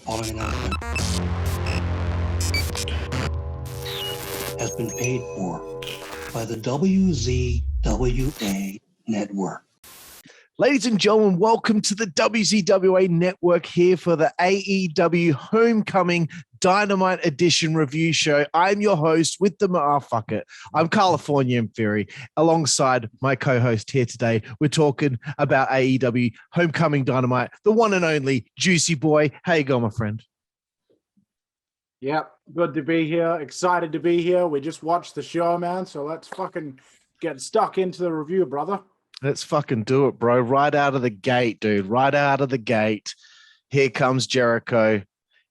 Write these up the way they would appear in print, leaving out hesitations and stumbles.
following announcement has been paid for by the WZWA Network. Ladies and gentlemen, welcome to the WZWA Network here for the AEW Homecoming Dynamite Edition review show. I'm your host with the fuck it. I'm Karlifornia and Fury. Alongside my co-host here today, we're talking about AEW Homecoming Dynamite, the one and only Jooseyboy. How you going, my friend? Yep, good to be here. Excited to be here. We just watched the show, man. So let's fucking get stuck into the review, brother. Let's fucking do it, bro. Right out of the gate, dude. Right out of the gate. Here comes Jericho.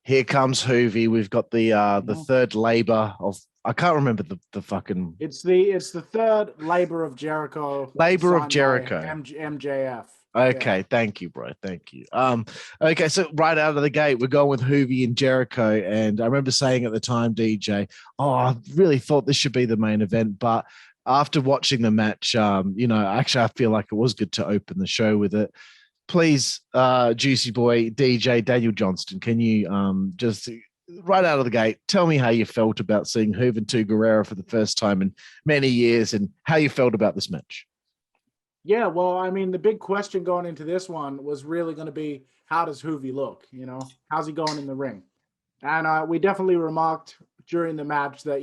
Here comes Hoovy. We've got the third labor of, I can't remember the fucking. It's the third labor of Jericho. Labor of Jericho. MJF. Okay, yeah. Thank you, bro. Thank you. Okay, so right out of the gate, we're going with Hoovy and Jericho. And I remember saying at the time, DJ, I really thought this should be the main event, but after watching the match, actually, I feel like it was good to open the show with it. Please, Jooseyboy, DJ, Daniel Johnston, can you just right out of the gate tell me how you felt about seeing Juventud Guerrera for the first time in many years and how you felt about this match? Yeah, well, I mean, the big question going into this one was really going to be, how does Hoovy look? You know, how's he going in the ring? And we definitely remarked during the match that,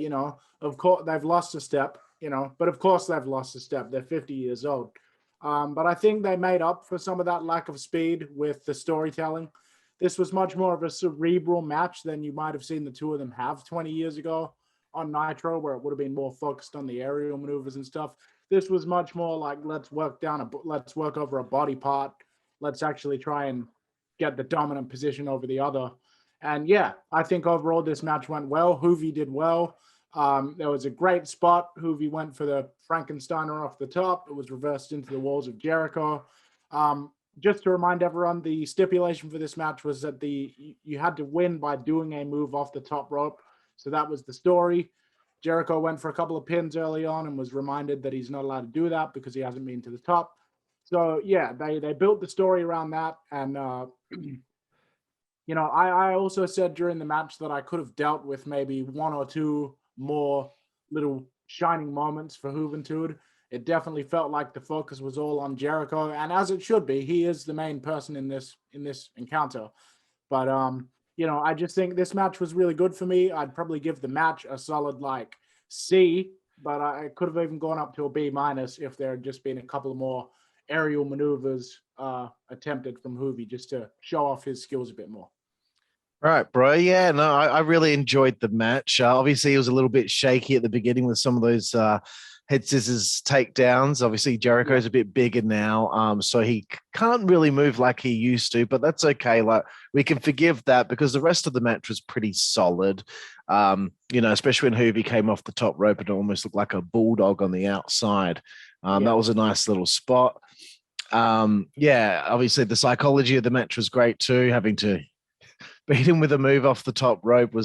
of course, they've lost a step. But of course they've lost a step. They're 50 years old. But I think they made up for some of that lack of speed with the storytelling. This was much more of a cerebral match than you might have seen the two of them have 20 years ago on Nitro, where it would have been more focused on the aerial maneuvers and stuff. This was much more like, let's work over a body part. Let's actually try and get the dominant position over the other. And yeah, I think overall this match went well. Hoovy did well. There was a great spot. Hoovy went for the Frankensteiner off the top. It was reversed into the walls of Jericho. Just to remind everyone, the stipulation for this match was that you had to win by doing a move off the top rope. So that was the story. Jericho went for a couple of pins early on and was reminded that he's not allowed to do that because he hasn't been to the top. So yeah, they built the story around that. And, I also said during the match that I could have dealt with maybe one or two more little shining moments for Juventud. It definitely felt like the focus was all on Jericho, and as it should be. He is the main person in this encounter. But I just think this match was really good for me. I'd probably give the match a solid C, but I could have even gone up to a B- if there had just been a couple of more aerial maneuvers attempted from Hoovy just to show off his skills a bit more. Right, bro. Yeah, no, I really enjoyed the match. Obviously, it was a little bit shaky at the beginning with some of those head scissors takedowns. Obviously, Jericho's a bit bigger now, so he can't really move like he used to, but that's okay. Like, we can forgive that because the rest of the match was pretty solid. Especially when Hoovy came off the top rope and it almost looked like a bulldog on the outside. That was a nice little spot. Obviously, the psychology of the match was great too, having to beat him with a move off the top rope I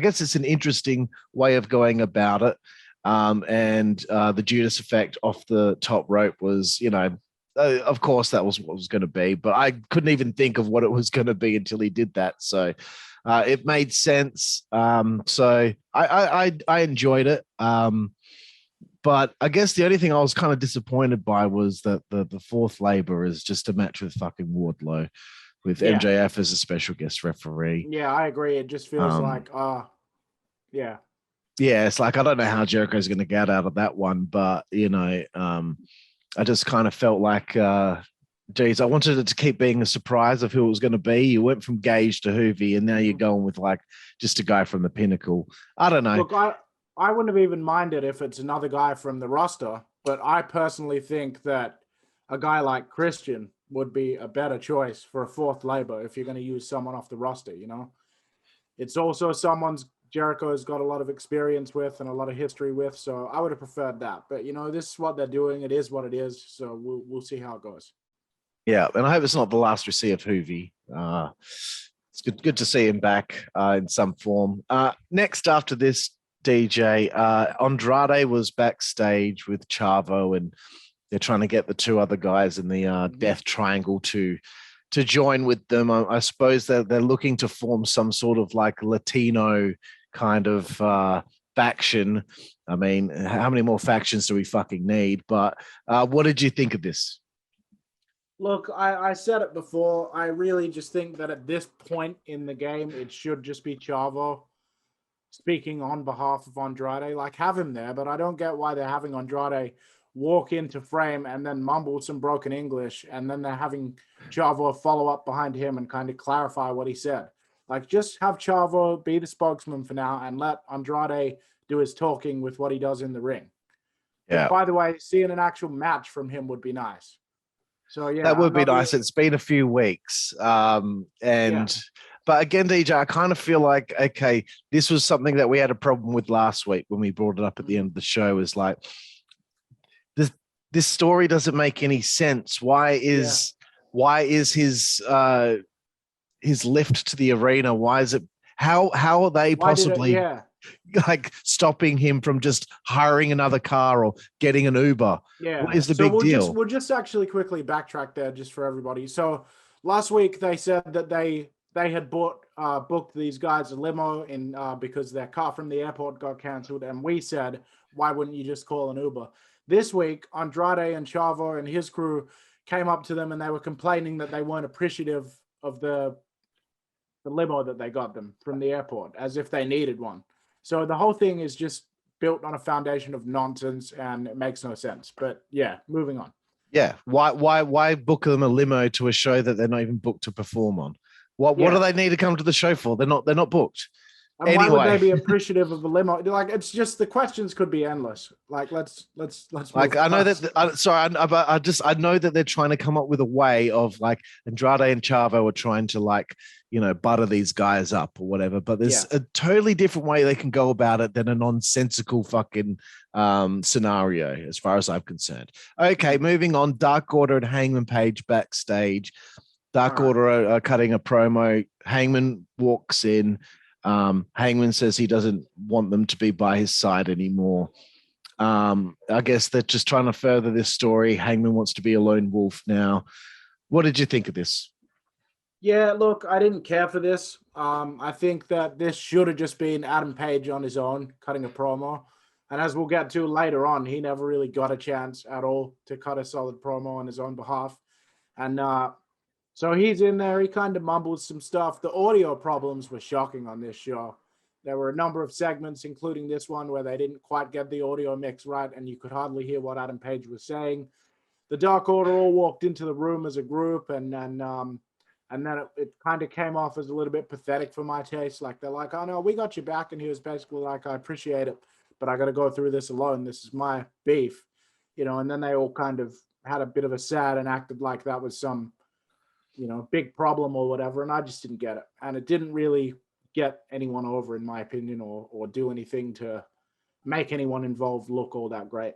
guess it's an interesting way of going about it. The Judas effect off the top rope was, of course that was what it was going to be, but I couldn't even think of what it was going to be until he did that. So it made sense. So I enjoyed it. But I guess the only thing I was kind of disappointed by was that the fourth labor is just a match with fucking Wardlow, with MJF as a special guest referee. Yeah, I agree. It just feels Yeah, it's like, I don't know how Jericho's going to get out of that one, but, I just kind of felt like, I wanted it to keep being a surprise of who it was going to be. You went from Gage to Hoovy, and now you're going with, just a guy from the Pinnacle. I don't know. Look, I wouldn't have even minded if it's another guy from the roster, but I personally think that a guy like Christian would be a better choice for a fourth labor if you're going to use someone off the roster, It's also someone's Jericho's got a lot of experience with and a lot of history with, so I would have preferred that. But, this is what they're doing. It is what it is, so we'll see how it goes. Yeah, and I hope it's not the last we see of Hoovy. It's good to see him back in some form. Next after this, DJ, Andrade was backstage with Chavo, and they're trying to get the two other guys in the Death Triangle to to join with them. I suppose that they're looking to form some sort of like Latino kind of faction. I mean, how many more factions do we fucking need? But what did you think of this? Look, I said it before. I really just think that at this point in the game, it should just be Chavo speaking on behalf of Andrade. Like, have him there, but I don't get why they're having Andrade walk into frame and then mumble some broken English, and then they're having Chavo follow up behind him and kind of clarify what he said. Like, just have Chavo be the spokesman for now and let Andrade do his talking with what he does in the ring. Yeah. But by the way, seeing an actual match from him would be nice. So yeah, that would be nice. It's been a few weeks. But again, DJ, I kind of feel like, okay, this was something that we had a problem with last week when we brought it up at the end of the show, is like, this story doesn't make any sense. Why is his lift to the arena? Why is it? How are they possibly like stopping him from just hiring another car or getting an Uber? Yeah. What is the big deal? We'll just actually quickly backtrack there just for everybody. So last week they said that they had booked these guys a limo because their car from the airport got canceled, and we said, why wouldn't you just call an Uber? This week, Andrade and Chavo and his crew came up to them and they were complaining that they weren't appreciative of the limo that they got them from the airport, as if they needed one. So the whole thing is just built on a foundation of nonsense, and it makes no sense. But yeah, moving on. Yeah, why book them a limo to a show that they're not even booked to perform on? What do they need to come to the show for? They're not booked. And anyway, why would they be appreciative of a limo? Like, it's just, the questions could be endless. Like, let's like, I know that. I know that they're trying to come up with a way of, like, Andrade and Chavo are trying to, like, butter these guys up or whatever. But there's a totally different way they can go about it than a nonsensical fucking scenario, as far as I'm concerned. Okay, moving on. Dark Order and Hangman Page backstage. Dark Order are cutting a promo. Hangman walks in. Hangman says he doesn't want them to be by his side anymore. I guess they're just trying to further this story. Hangman wants to be a lone wolf now. What did you think of this? Yeah, look, I didn't care for this. I think that this should have just been Adam Page on his own cutting a promo. And as we'll get to later on, he never really got a chance at all to cut a solid promo on his own behalf. And so he's in there. He kind of mumbles some stuff. The audio problems were shocking on this show. There were a number of segments, including this one, where they didn't quite get the audio mix right, and you could hardly hear what Adam Page was saying. The Dark Order all walked into the room as a group, and then it kind of came off as a little bit pathetic for my taste. Like, they're like, "Oh no, we got your back," and he was basically like, "I appreciate it, but I got to go through this alone. This is my beef," And then they all kind of had a bit of a sad and acted like that was some big problem or whatever, and I just didn't get it. And it didn't really get anyone over, in my opinion, or do anything to make anyone involved look all that great.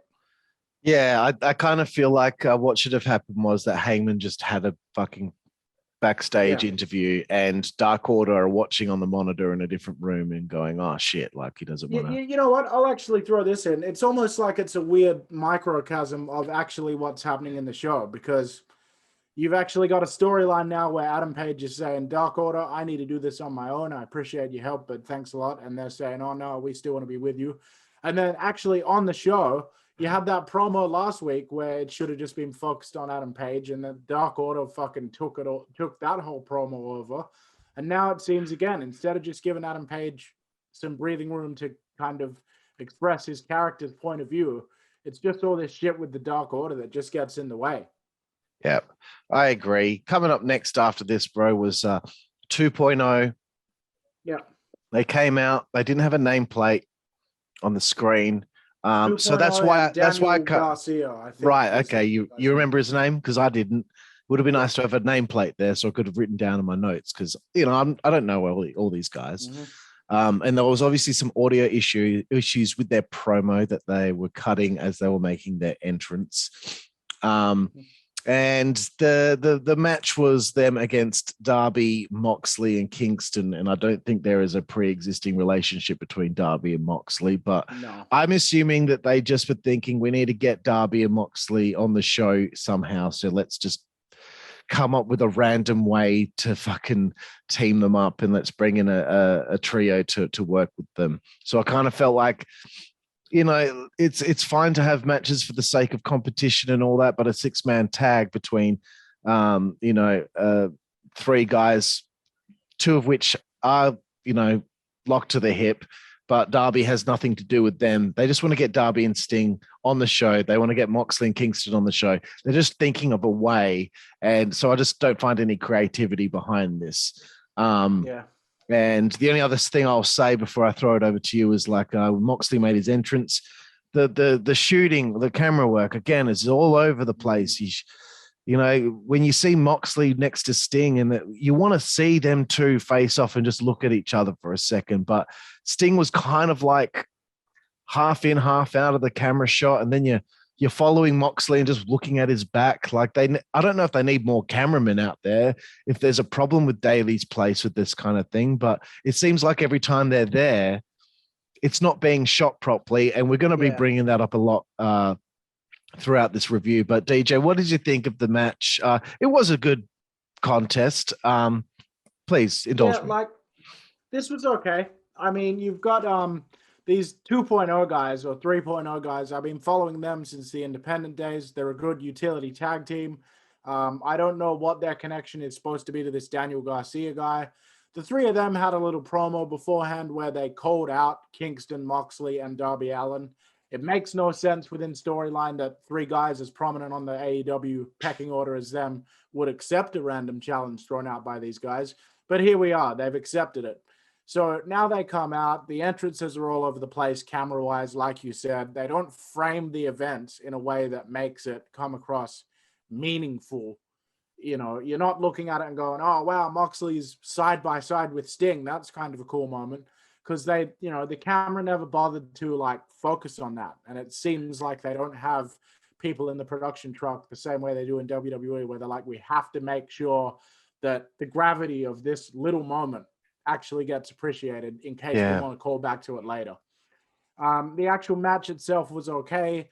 Yeah, I kind of feel like what should have happened was that Hangman just had a fucking backstage interview, and Dark Order are watching on the monitor in a different room and going, "Oh shit," like he doesn't want to. You know what? I'll actually throw this in. It's almost like it's a weird microcosm of actually what's happening in the show, because you've actually got a storyline now where Adam Page is saying, "Dark Order, I need to do this on my own. I appreciate your help, but thanks a lot." And they're saying, "Oh no, we still want to be with you." And then actually on the show, you had that promo last week where it should have just been focused on Adam Page, and the Dark Order fucking took that whole promo over. And now it seems, again, instead of just giving Adam Page some breathing room to kind of express his character's point of view, it's just all this shit with the Dark Order that just gets in the way. Yeah, I agree. Coming up next after this, bro, was 2.0. Yeah. They came out. They didn't have a nameplate on the screen. So that's why Garcia, I think. Right. Okay. You remember his name? Because I didn't. Would have been nice to have a nameplate there so I could have written down in my notes, because I don't know all these guys. Mm-hmm. And there was obviously some audio issues with their promo that they were cutting as they were making their entrance. And the match was them against Darby, Moxley, and Kingston. And I don't think there is a pre-existing relationship between Darby and Moxley, but no. I'm assuming that they just were thinking we need to get Darby and Moxley on the show somehow. So let's just come up with a random way to fucking team them up and let's bring in a trio to work with them. So I kind of felt like, you know, it's fine to have matches for the sake of competition and all that, but a 6-man tag between, three guys, two of which are, you know, locked to the hip, but Darby has nothing to do with them. They just want to get Darby and Sting on the show. They want to get Moxley and Kingston on the show. They're just thinking of a way. And so I just don't find any creativity behind this. And the only other thing I'll say before I throw it over to you is like Moxley made his entrance. The shooting, the camera work, again, is all over the place. When you see Moxley next to Sting and you want to see them two face off and just look at each other for a second, but Sting was kind of like half in, half out of the camera shot. And then you're following Moxley and just looking at his back. Like I don't know if they need more cameramen out there, if there's a problem with Daly's place with this kind of thing, but it seems like every time they're there, it's not being shot properly. And we're going to be bringing that up a lot throughout this review. But DJ, what did you think of the match? It was a good contest. Please indulge me. Like this was okay. I mean, you've got these 2.0 guys or 3.0 guys. I've been following them since the independent days. They're a good utility tag team. I don't know what their connection is supposed to be to this Daniel Garcia guy. The three of them had a little promo beforehand where they called out Kingston, Moxley, and Darby Allin. It makes no sense within storyline that three guys as prominent on the AEW pecking order as them would accept a random challenge thrown out by these guys. But here we are. They've accepted it. So now they come out. The entrances are all over the place camera-wise, like you said. They don't frame the events in a way that makes it come across meaningful. You know, you're not looking at it and going, oh, wow, Moxley's side by side with Sting. That's kind of a cool moment. Because the camera never bothered to like focus on that. And it seems like they don't have people in the production truck the same way they do in WWE, where they're like, we have to make sure that the gravity of this little moment actually gets appreciated in case we want to call back to it later. The actual match itself was okay.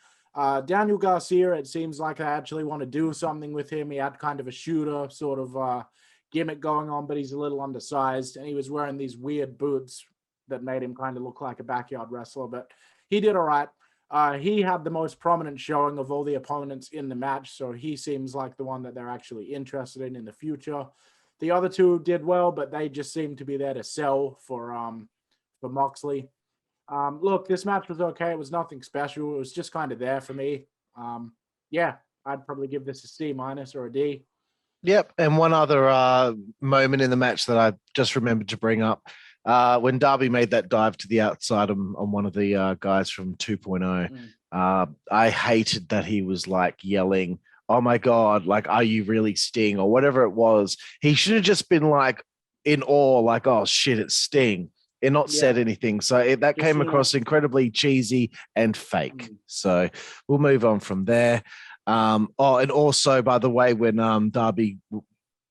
Daniel Garcia, it seems like I actually want to do something with him. He had kind of a shooter sort of gimmick going on, but he's a little undersized. And he was wearing these weird boots that made him kind of look like a backyard wrestler, but he did all right. He had the most prominent showing of all the opponents in the match, so he seems like the one that they're actually interested in the future. The other two did well, but they just seemed to be there to sell for Moxley. Look, this match was okay. It was nothing special. It was just kind of there for me. I'd probably give this a C- or a D. Yep, and one other moment in the match that I just remembered to bring up. When Darby made that dive to the outside on one of the guys from 2.0, I hated that he was like yelling, oh my God, like, are you really Sting or whatever it was. He should have just been like in awe, like, oh shit, it's Sting, and not said anything. So that came across incredibly cheesy and fake. So we'll move on from there. And also, by the way, when Darby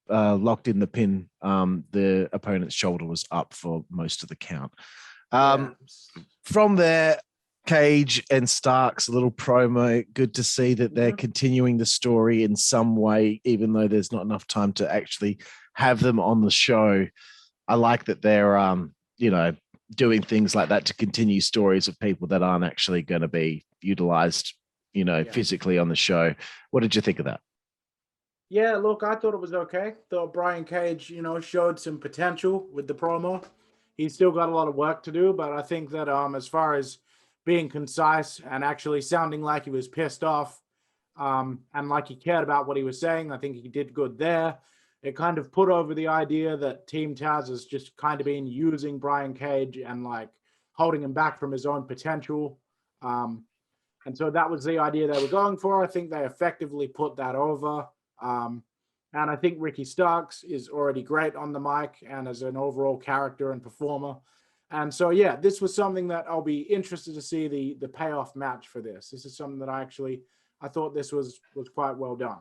locked in the pin, the opponent's shoulder was up for most of the count. From there, Cage and Starks, a little promo. Good to see that they're continuing the story in some way, even though there's not enough time to actually have them on the show. I like that they're, doing things like that to continue stories of people that aren't actually going to be utilized, physically on the show. What did you think of that? Yeah, look, I thought it was okay. Thought Brian Cage, showed some potential with the promo. He's still got a lot of work to do, but I think that as far as being concise and actually sounding like he was pissed off and like he cared about what he was saying, I think he did good there. It kind of put over the idea that Team Taz has just kind of been using Brian Cage and like holding him back from his own potential. And so that was the idea they were going for. I think they effectively put that over. And I think Ricky Starks is already great on the mic and as an overall character and performer. And so, this was something that I'll be interested to see the payoff match for this. This is something that I thought this was quite well done.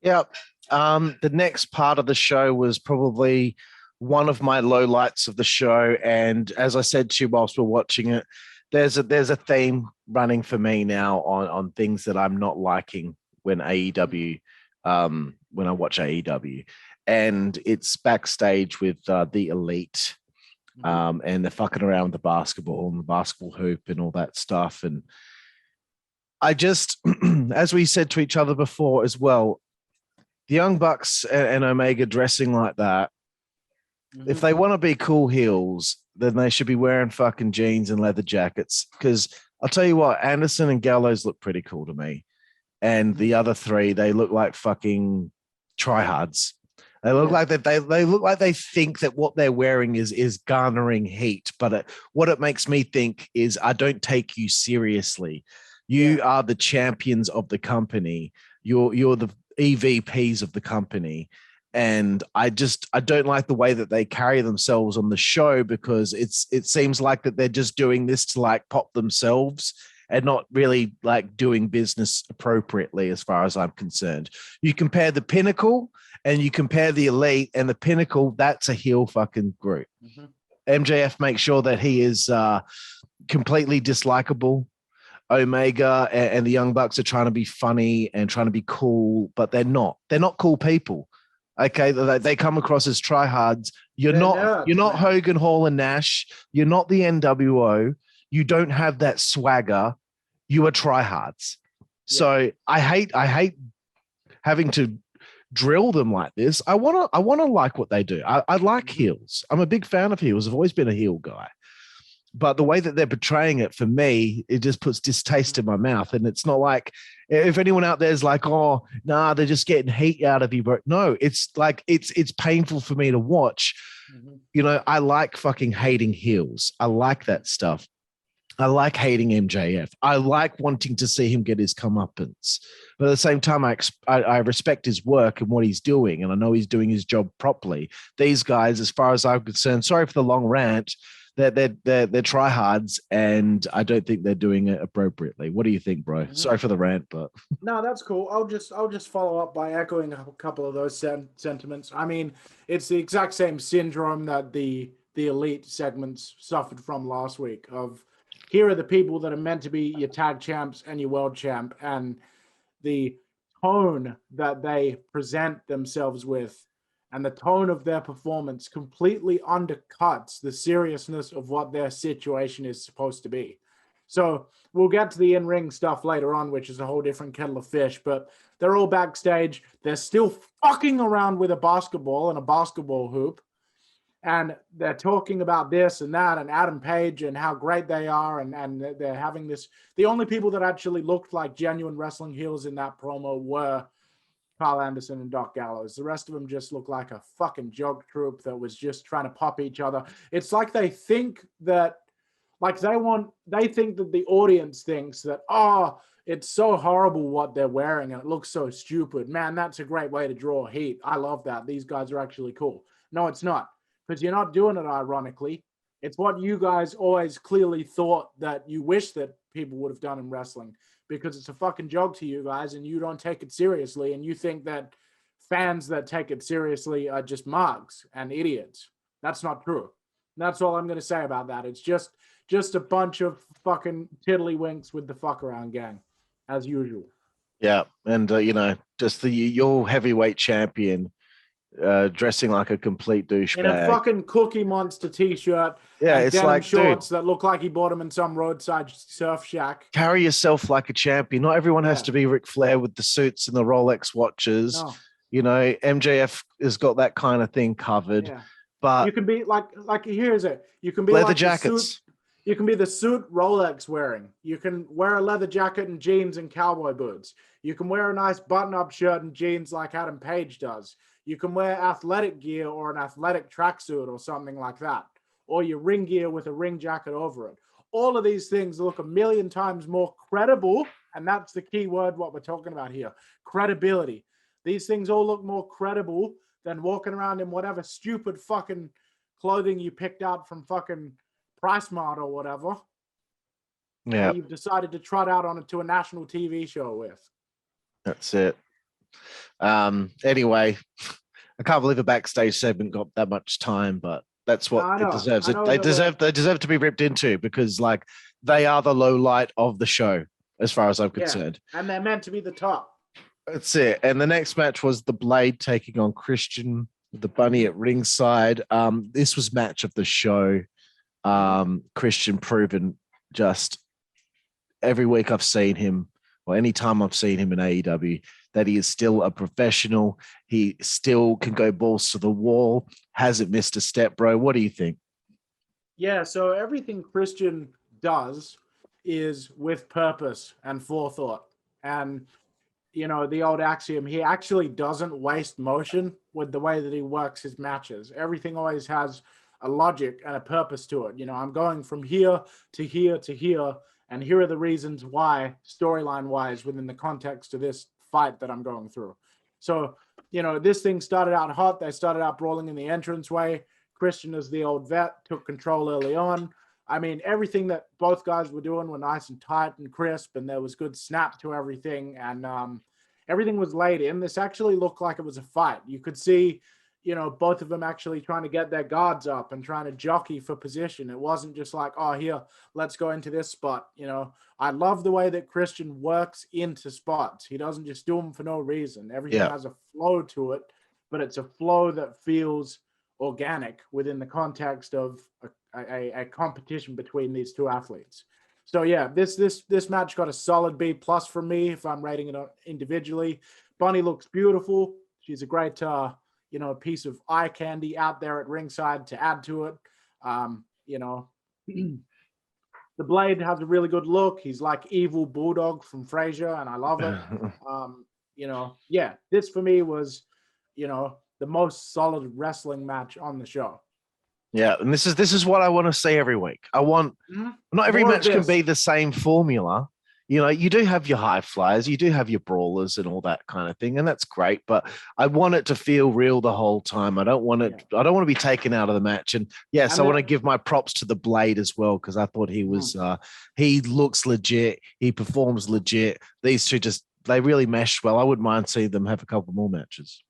Yeah. The next part of the show was probably one of my lowlights of the show. And as I said to you whilst we're watching it, there's a theme running for me now on things that I'm not liking when AEW when I watch AEW, and it's backstage with the Elite, and they're fucking around with the basketball and the basketball hoop and all that stuff. And I just, as we said to each other before as well, the Young Bucks and Omega dressing like that, if they want to be cool heels, then they should be wearing fucking jeans and leather jackets. Because I'll tell you what, Anderson and Gallows look pretty cool to me. And the other three, they look like fucking tryhards. They look like that. They look like they think that what they're wearing is garnering heat. But what it makes me think is, I don't take you seriously. You are the champions of the company. You're the EVPs of the company. And I don't like the way that they carry themselves on the show, because it seems like that they're just doing this to like pop themselves and not really like doing business appropriately as far as I'm concerned. You compare the Pinnacle and you compare the Elite, and the Pinnacle, that's a heel fucking group. MJF makes sure that he is completely dislikable. Omega and the Young Bucks are trying to be funny and trying to be cool, but they're not. They're not cool people. Okay, they come across as tryhards. You're not Hogan, Hall, and Nash. You're not the NWO. You don't have that swagger. You are tryhards. So I hate having to drill them like this. I want to like what they do. I like heels. I'm a big fan of heels. I've always been a heel guy. But the way that they're portraying it, for me, it just puts distaste in my mouth. And it's not like, if anyone out there is like, oh, nah, they're just getting heat out of you. But no, it's like, it's painful for me to watch. You know, I like fucking hating heels. I like that stuff. I like hating MJF. I like wanting to see him get his comeuppance. But at the same time, I respect his work and what he's doing. And I know he's doing his job properly. These guys, as far as I'm concerned, sorry for the long rant, they're tryhards, and I don't think they're doing it appropriately. What do you think, bro? Sorry for the rant, but no, that's cool. I'll just follow up by echoing a couple of those sentiments. I mean, it's the exact same syndrome that the Elite segments suffered from last week. Of here are the people that are meant to be your tag champs and your world champ, and the tone that they present themselves with and the tone of their performance completely undercuts the seriousness of what their situation is supposed to be. So we'll get to the in-ring stuff later on, which is a whole different kettle of fish, but they're all backstage. They're still fucking around with a basketball and a basketball hoop. And they're talking about this and that and Adam Page and how great they are. And they're having this. The only people that actually looked like genuine wrestling heels in that promo were Carl Anderson and Doc Gallows. The rest of them just look like a fucking joke troupe that was just trying to pop each other. It's like they think that, like they think that the audience thinks that, oh, it's so horrible what they're wearing and it looks so stupid. Man, that's a great way to draw heat. I love that. These guys are actually cool. No, it's not. Because you're not doing it ironically. It's what you guys always clearly thought that you wish that people would have done in wrestling. Because it's a fucking joke to you guys and you don't take it seriously, and you think that fans that take it seriously are just mugs and idiots. That's not true. That's all I'm going to say about that. It's just a bunch of fucking tiddlywinks with the fuck around gang, as usual. Yeah, and just your heavyweight champion dressing like a complete douchebag in a fucking Cookie Monster t-shirt. Yeah, and it's denim like, shorts dude, that look like he bought them in some roadside surf shack. carry yourself like a champion. Not everyone has to be Ric Flair with the suits and the Rolex watches. No. You know, MJF has got that kind of thing covered. Yeah. But you can be like here's it. You can be leather like jackets. You can be the suit Rolex wearing. You can wear a leather jacket and jeans and cowboy boots. You can wear a nice button-up shirt and jeans like Adam Page does. You can wear athletic gear or an athletic tracksuit or something like that. Or your ring gear with a ring jacket over it. All of these things look a million times more credible, and that's the key word what we're talking about here. Credibility. These things all look more credible than walking around in whatever stupid fucking clothing you picked out from fucking Price Mart or whatever. Yeah. You've decided to trot out onto a national TV show with. That's it. Anyway, I can't believe a backstage segment got that much time, but that's what it deserves. They deserve to be ripped into, because like they are the low light of the show, as far as I'm concerned. And they're meant to be the top. That's it. And the next match was the Blade taking on Christian with the Bunny at ringside. This was match of the show. Christian proven just every week I've seen him, or any time I've seen him in AEW, that he is still a professional. He still can go balls to the wall. Hasn't missed a step, bro. What do you think? Yeah, so everything Christian does is with purpose and forethought. And, you know, the old axiom, he actually doesn't waste motion with the way that he works his matches. Everything always has a logic and a purpose to it. You know, I'm going from here to here to here, and here are the reasons why, storyline-wise, within the context of this fight that I'm going through. So, you know, this thing started out hot. They started out brawling in the entranceway. Christian, as the old vet, took control early on. I mean, everything that both guys were doing were nice and tight and crisp, and there was good snap to everything, and everything was laid in. This actually looked like it was a fight. You could see, you know, both of them actually trying to get their guards up and trying to jockey for position. It wasn't just like, oh, here, let's go into this spot. You know, I love the way that Christian works into spots. He doesn't just do them for no reason. Everything has a flow to it, but it's a flow that feels organic within the context of a competition between these two athletes. So yeah, this match got a solid B+ from me if I'm rating it individually. Bunny looks beautiful. She's a great you know, piece of eye candy out there at ringside to add to it. You know, the Blade has a really good look. He's like evil Bulldog from Frasier, and I love it. You know, yeah, this for me was, you know, the most solid wrestling match on the show. Yeah, and this is what I want to see every week. I want not every match can be the same formula. You know, you do have your high flyers, you do have your brawlers and all that kind of thing, and that's great. But I want it to feel real the whole time. I don't want it. I don't want to be taken out of the match. And yes, I want to give my props to the Blade as well, because I thought he was. He looks legit. He performs legit. These two they really meshed well. I wouldn't mind seeing them have a couple more matches.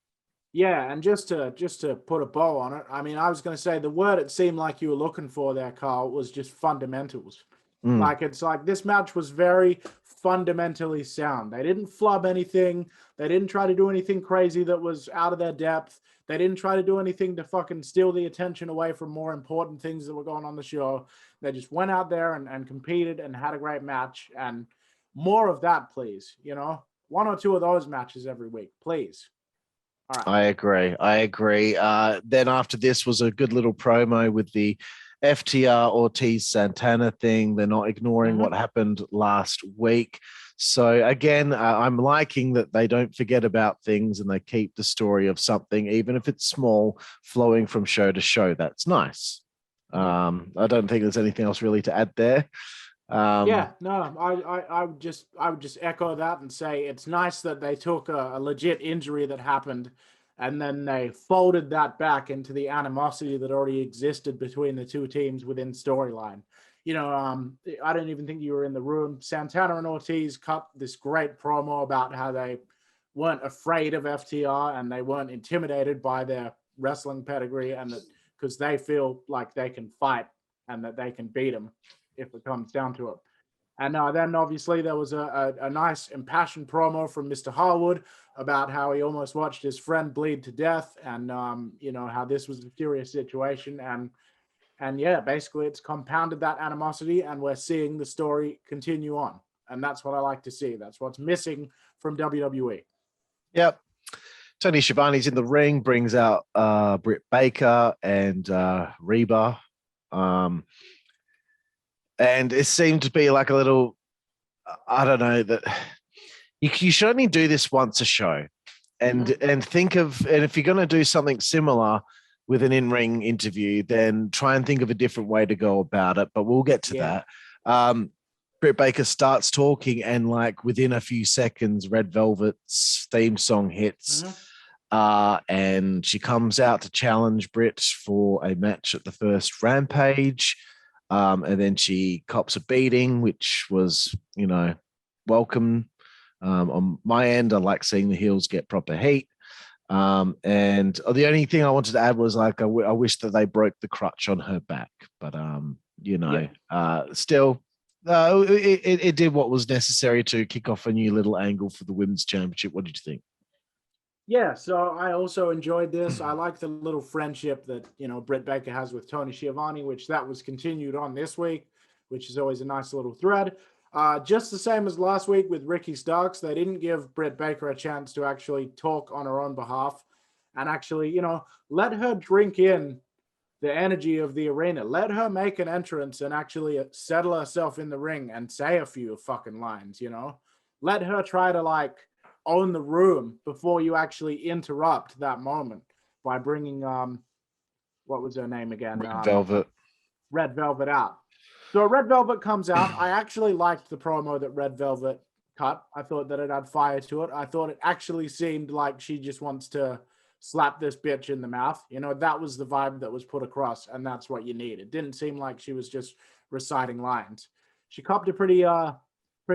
Yeah, and just to put a bow on it, I mean, I was going to say the word it seemed like you were looking for there, Carl, was just fundamentals. Like, it's like this match was very fundamentally sound. They didn't flub anything. They didn't try to do anything crazy that was out of their depth. They didn't try to do anything to fucking steal the attention away from more important things that were going on the show. They just went out there and competed and had a great match. And more of that, please. You know, 1 or 2 of those matches every week, please. All right. I agree. Then after this was a good little promo with the FTR Ortiz Santana thing. They're not ignoring what happened last week. So again, I'm liking that they don't forget about things and they keep the story of something, even if it's small, flowing from show to show. That's nice. I don't think there's anything else really to add there. I would just echo that and say it's nice that they took a legit injury that happened and then they folded that back into the animosity that already existed between the two teams within storyline. You know, I don't even think you were in the room. Santana and Ortiz cut this great promo about how they weren't afraid of FTR and they weren't intimidated by their wrestling pedigree, and that because they feel like they can fight and that they can beat them if it comes down to it. And then obviously there was a nice impassioned promo from Mr. Harwood about how he almost watched his friend bleed to death, and you know, how this was a serious situation, and yeah, basically it's compounded that animosity, and we're seeing the story continue on, and that's what I like to see. That's what's missing from WWE. Yep. Tony Schiavone's in the ring, brings out Britt Baker and Reba. And it seemed to be like a little, I don't know, that you should only do this once a show, and think of, and if you're going to do something similar with an in-ring interview, then try and think of a different way to go about it. But we'll get to that. Britt Baker starts talking, and like within a few seconds, Red Velvet's theme song hits. And she comes out to challenge Britt for a match at the first Rampage. And then she cops a beating, which was, you know, welcome. On my end, I like seeing the heels get proper heat. And the only thing I wanted to add was like, I wish that they broke the crutch on her back, but you know, still It did what was necessary to kick off a new little angle for the women's championship. What did you think? Yeah, so I also enjoyed this. I like the little friendship that, Britt Baker has with Tony Schiavone, which that was continued on this week, which is always a nice little thread. Just the same as last week with Ricky Starks, they didn't give Britt Baker a chance to actually talk on her own behalf and actually, let her drink in the energy of the arena. Let her make an entrance and actually settle herself in the ring and say a few fucking lines, Let her try to own the room before you actually interrupt that moment by bringing what was her name again? Red Velvet out. So Red Velvet comes out. I actually liked the promo that Red Velvet cut. I thought that it had fire to it. I thought it actually seemed like she just wants to slap this bitch in the mouth. That was the vibe that was put across, and that's what you need. It didn't seem like she was just reciting lines. She copped a pretty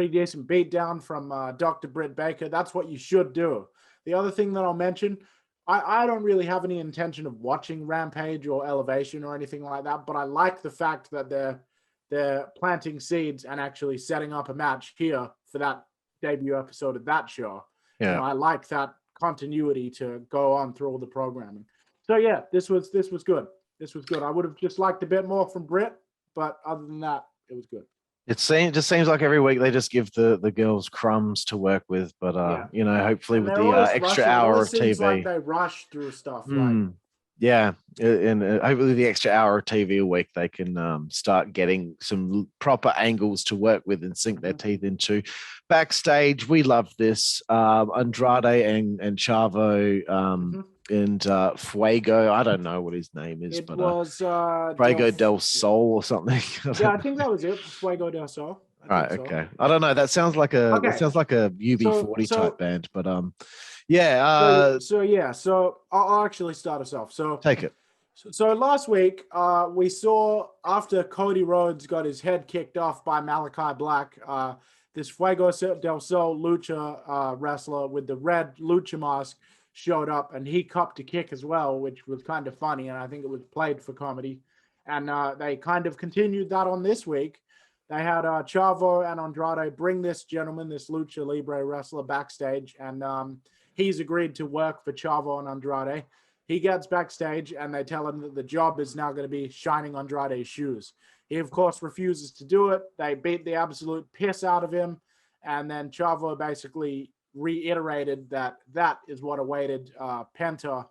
decent beatdown from Dr. Britt Baker. That's what you should do. The other thing that I'll mention, I don't really have any intention of watching Rampage or Elevation or anything like that, but I like the fact that they're planting seeds and actually setting up a match here for that debut episode of that show. Yeah. I like that continuity to go on through all the programming. So yeah, this was good. This was good. I would have just liked a bit more from Britt, but other than that, it was good. It just seems like every week they just give the girls crumbs to work with, but hopefully with the extra hour of TV, like they rush through stuff. Yeah, and hopefully the extra hour of TV a week they can start getting some proper angles to work with and sink their teeth into. Backstage, we love this. Andrade and Chavo and Fuego. I don't know what his name is, but was Fuego del Sol or something. I think that was it. Fuego del Sol. Right. Okay. I don't know. That sounds like a UB40 type band, but yeah. So I'll actually start us off. So take it. So last week we saw after Cody Rhodes got his head kicked off by Malakai Black, this Fuego del Sol lucha wrestler with the red lucha mask showed up, and he copped a kick as well, which was kind of funny, and I think it was played for comedy. And they kind of continued that on this week. They had Chavo and Andrade bring this gentleman, this lucha libre wrestler, backstage, and he's agreed to work for Chavo and Andrade. He gets backstage, and they tell him that the job is now going to be shining Andrade's shoes. He, of course, refuses to do it. They beat the absolute piss out of him, and then Chavo basically reiterated that is what awaited Penta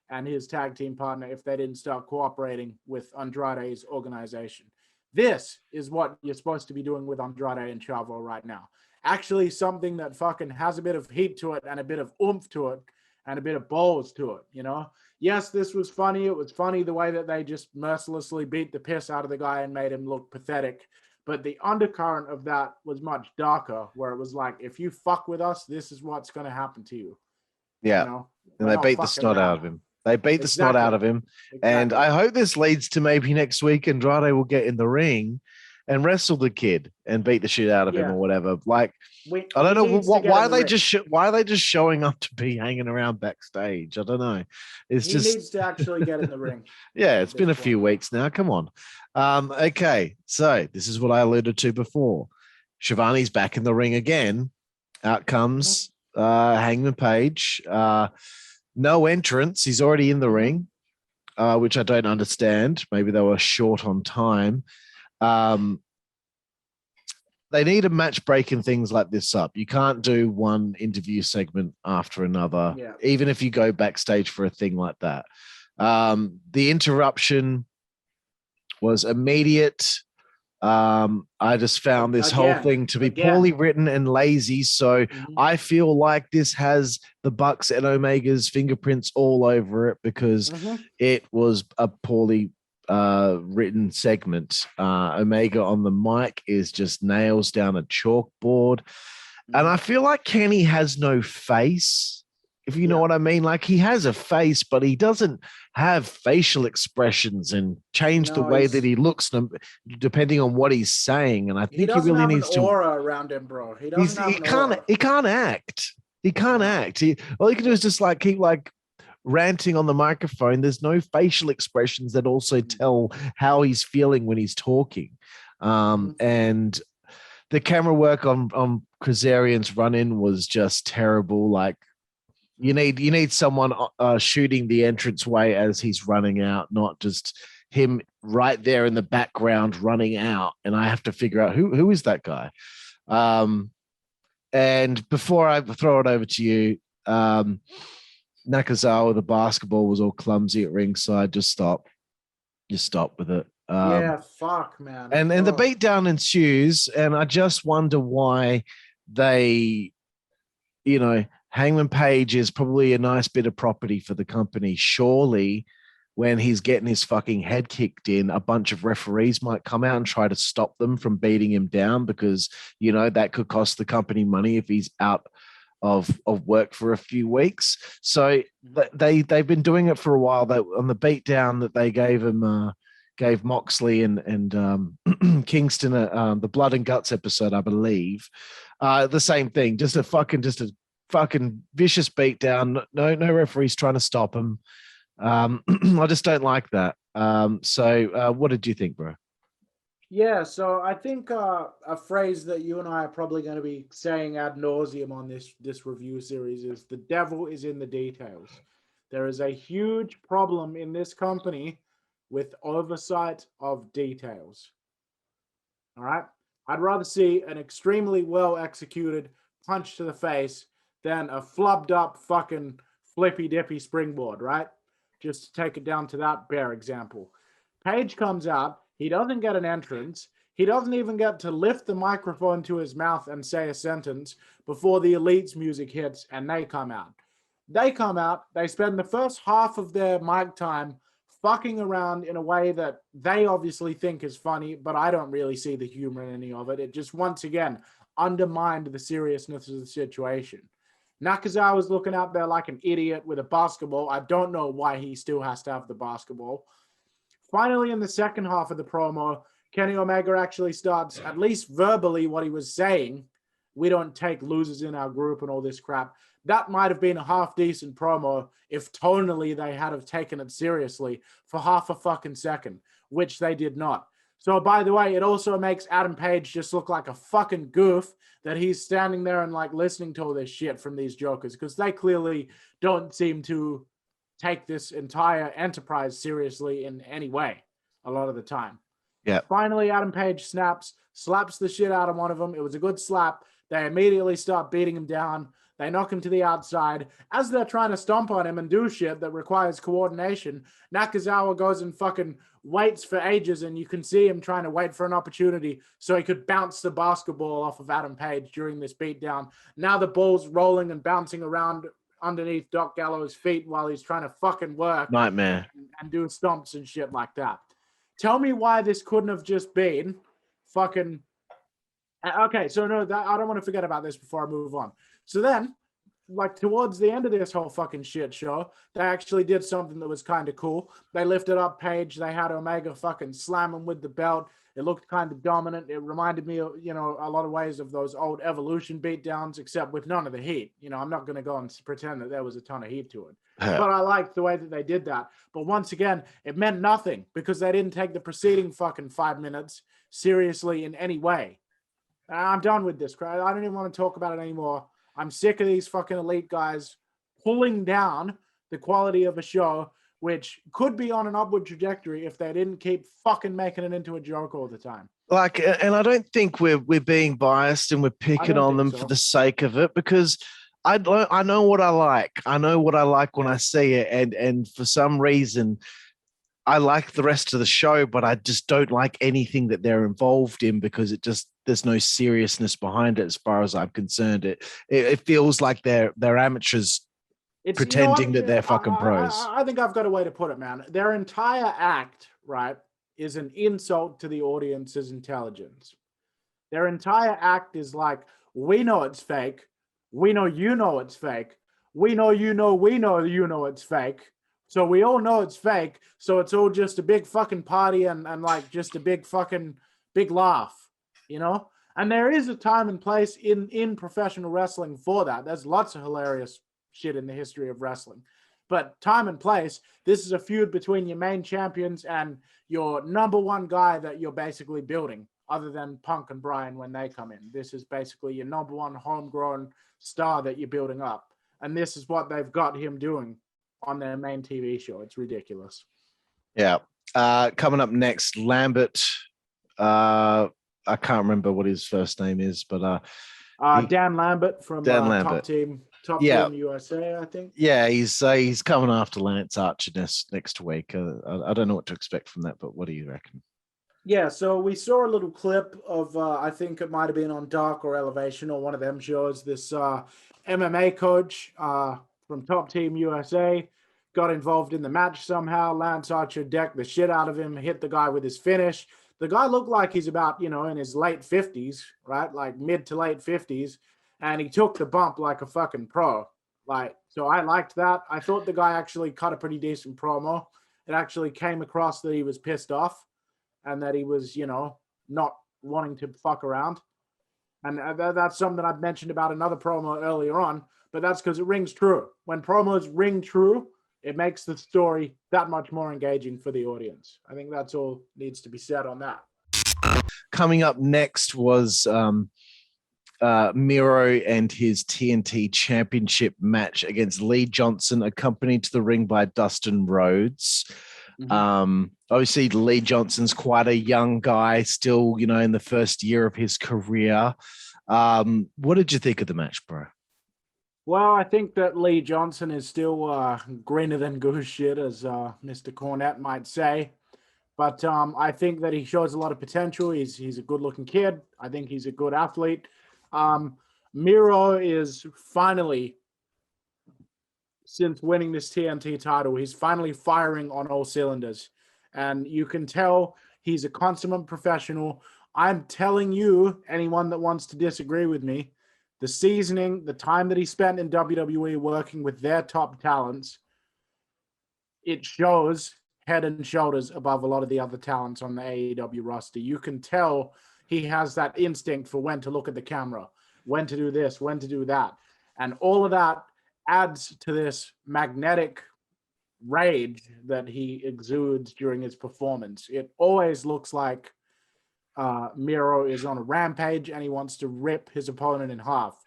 and his tag team partner if they didn't start cooperating with Andrade's organization. This is what you're supposed to be doing with Andrade and Chavo right now. Actually, something that fucking has a bit of heat to it and a bit of oomph to it and a bit of balls to it, Yes, this was funny. It was funny the way that they just mercilessly beat the piss out of the guy and made him look pathetic. But the undercurrent of that was much darker, where it was like, if you fuck with us, this is what's going to happen to you. Yeah. And they beat the snot out of him. They beat the snot out of him. Exactly. And I hope this leads to maybe next week Andrade will get in the ring and wrestle the kid and beat the shit out of him or whatever. I don't know why are they just showing up to be hanging around backstage. I don't know. He needs to actually get in the ring. Yeah, it's been a few weeks now. Come on. Okay, so this is what I alluded to before. Shivani's back in the ring again. Out comes Hangman Page. No entrance. He's already in the ring, which I don't understand. Maybe they were short on time. They need a match breaking things like this up. You can't do one interview segment after another, even if you go backstage for a thing like that. The interruption was immediate. I just found this whole thing to be poorly written and lazy. So I feel like this has the Bucks and Omega's fingerprints all over it because it was a poorly written segment. Omega on the mic is just nails down a chalkboard. And I feel like Kenny has no face, if you know what I mean. Like, he has a face, but he doesn't have facial expressions and change the way that he looks depending on what he's saying. And I think he really needs to aura around him, bro. He can't act. He can't act. All he can do is just keep ranting on the microphone. There's no facial expressions that also tell how he's feeling when he's talking. And the camera work on Kazarian's run-in was just terrible. Like, you need someone shooting the entranceway as he's running out, not just him right there in the background running out. And I have to figure out who is that guy. And before I throw it over to you, Nakazawa, the basketball was all clumsy at ringside. Just stop with it. Yeah, fuck, man. And the beatdown ensues, and I just wonder why they, Hangman Page is probably a nice bit of property for the company. Surely, when he's getting his fucking head kicked in, a bunch of referees might come out and try to stop them from beating him down because, that could cost the company money if he's out of work for a few weeks. So they've been doing it for a while. That on the beatdown that they gave Moxley and Kingston the Blood and Guts episode, I believe, the same thing. Just a fucking vicious beatdown. No referees trying to stop him. I just don't like that. So what did you think, bro? Yeah, so I think a phrase that you and I are probably going to be saying ad nauseum on this review series is the devil is in the details. There is a huge problem in this company with oversight of details. All right? I'd rather see an extremely well-executed punch to the face than a flubbed up fucking flippy-dippy springboard, right? Just to take it down to that bare example. Page comes out. He doesn't get an entrance. He doesn't even get to lift the microphone to his mouth and say a sentence before the Elite's music hits and they come out. They come out. They spend the first half of their mic time fucking around in a way that they obviously think is funny, but I don't really see the humor in any of it. It just, once again, undermined the seriousness of the situation. Nakazawa's looking out there like an idiot with a basketball. I don't know why he still has to have the basketball. Finally, in the second half of the promo, Kenny Omega actually starts, at least verbally, what he was saying. We don't take losers in our group and all this crap. That might have been a half-decent promo if tonally they had have taken it seriously for half a fucking second, which they did not. So, by the way, it also makes Adam Page just look like a fucking goof that he's standing there and, listening to all this shit from these jokers, because they clearly don't seem to take this entire enterprise seriously in any way a lot of the time. Yeah. Finally, Adam Page slaps the shit out of one of them. It was a good slap. They immediately start beating him down. They knock him to the outside. As they're trying to stomp on him and do shit that requires coordination, Nakazawa goes and fucking waits for ages, and you can see him trying to wait for an opportunity so he could bounce the basketball off of Adam Page during this beatdown. Now the ball's rolling and bouncing around underneath Doc Gallows' feet while he's trying to fucking work. Nightmare. And do stomps and shit like that. Tell me why this couldn't have just been fucking... Okay, so no, I don't want to forget about this before I move on. So then, towards the end of this whole fucking shit show, they actually did something that was kind of cool. They lifted up Page. They had Omega fucking slam him with the belt. It looked kind of dominant. It reminded me of, a lot of ways of those old Evolution beatdowns, except with none of the heat. I'm not going to go and pretend that there was a ton of heat to it. But I liked the way that they did that. But once again, it meant nothing because they didn't take the preceding fucking 5 minutes seriously in any way. I'm done with this crap. I don't even want to talk about it anymore. I'm sick of these fucking Elite guys pulling down the quality of a show, which could be on an upward trajectory if they didn't keep fucking making it into a joke all the time. And I don't think we're being biased and we're picking on them for the sake of it, because I know what I like. I know what I like when I see it, and for some reason I like the rest of the show, but I just don't like anything that they're involved in because there's no seriousness behind it as far as I'm concerned. It feels like they're amateurs pretending that they're fucking pros. I think I've got a way to put it, man. Their entire act, right, is an insult to the audience's intelligence. Their entire act is like, we know it's fake. We know you know it's fake. We know you know it's fake. So we all know it's fake. So it's all just a big fucking party and just a big laugh, And there is a time and place in professional wrestling for that. There's lots of hilarious shit in the history of wrestling. But time and place, this is a feud between your main champions and your number one guy that you're basically building other than Punk and Bryan when they come in. This is basically your number one homegrown star that you're building up. And this is what they've got him doing on their main TV show. It's ridiculous. Yeah. Coming up next, Lambert. I can't remember what his first name is, but Dan Lambert from Lambert. Top Team USA, I think. Yeah, he's coming after Lance Archer next week. I don't know what to expect from that, but what do you reckon? Yeah, so we saw a little clip of, I think it might have been on Dark or Elevation or one of them shows. This MMA coach from Top Team USA got involved in the match somehow. Lance Archer decked the shit out of him, hit the guy with his finish. The guy looked like he's about, in his late 50s, right? Like mid to late 50s. And he took the bump like a fucking pro. So I liked that. I thought the guy actually cut a pretty decent promo. It actually came across that he was pissed off and that he was, not wanting to fuck around. And that's something I've mentioned about another promo earlier on, but that's because it rings true. When promos ring true, it makes the story that much more engaging for the audience. I think that's all needs to be said on that. Coming up next was Miro and his TNT Championship match against Lee Johnson, accompanied to the ring by Dustin Rhodes. Mm-hmm. Obviously, Lee Johnson's quite a young guy, still, in the first year of his career. What did you think of the match, bro? Well, I think that Lee Johnson is still greener than goose shit, as Mr. Cornette might say. But I think that he shows a lot of potential. He's a good-looking kid. I think he's a good athlete. Miro is finally, since winning this TNT title, he's finally firing on all cylinders. And you can tell he's a consummate professional. I'm telling you, anyone that wants to disagree with me, the seasoning, the time that he spent in WWE working with their top talents, it shows head and shoulders above a lot of the other talents on the AEW roster. You can tell he has that instinct for when to look at the camera, when to do this, when to do that. And all of that adds to this magnetic rage that he exudes during his performance. It always looks like Miro is on a rampage and he wants to rip his opponent in half.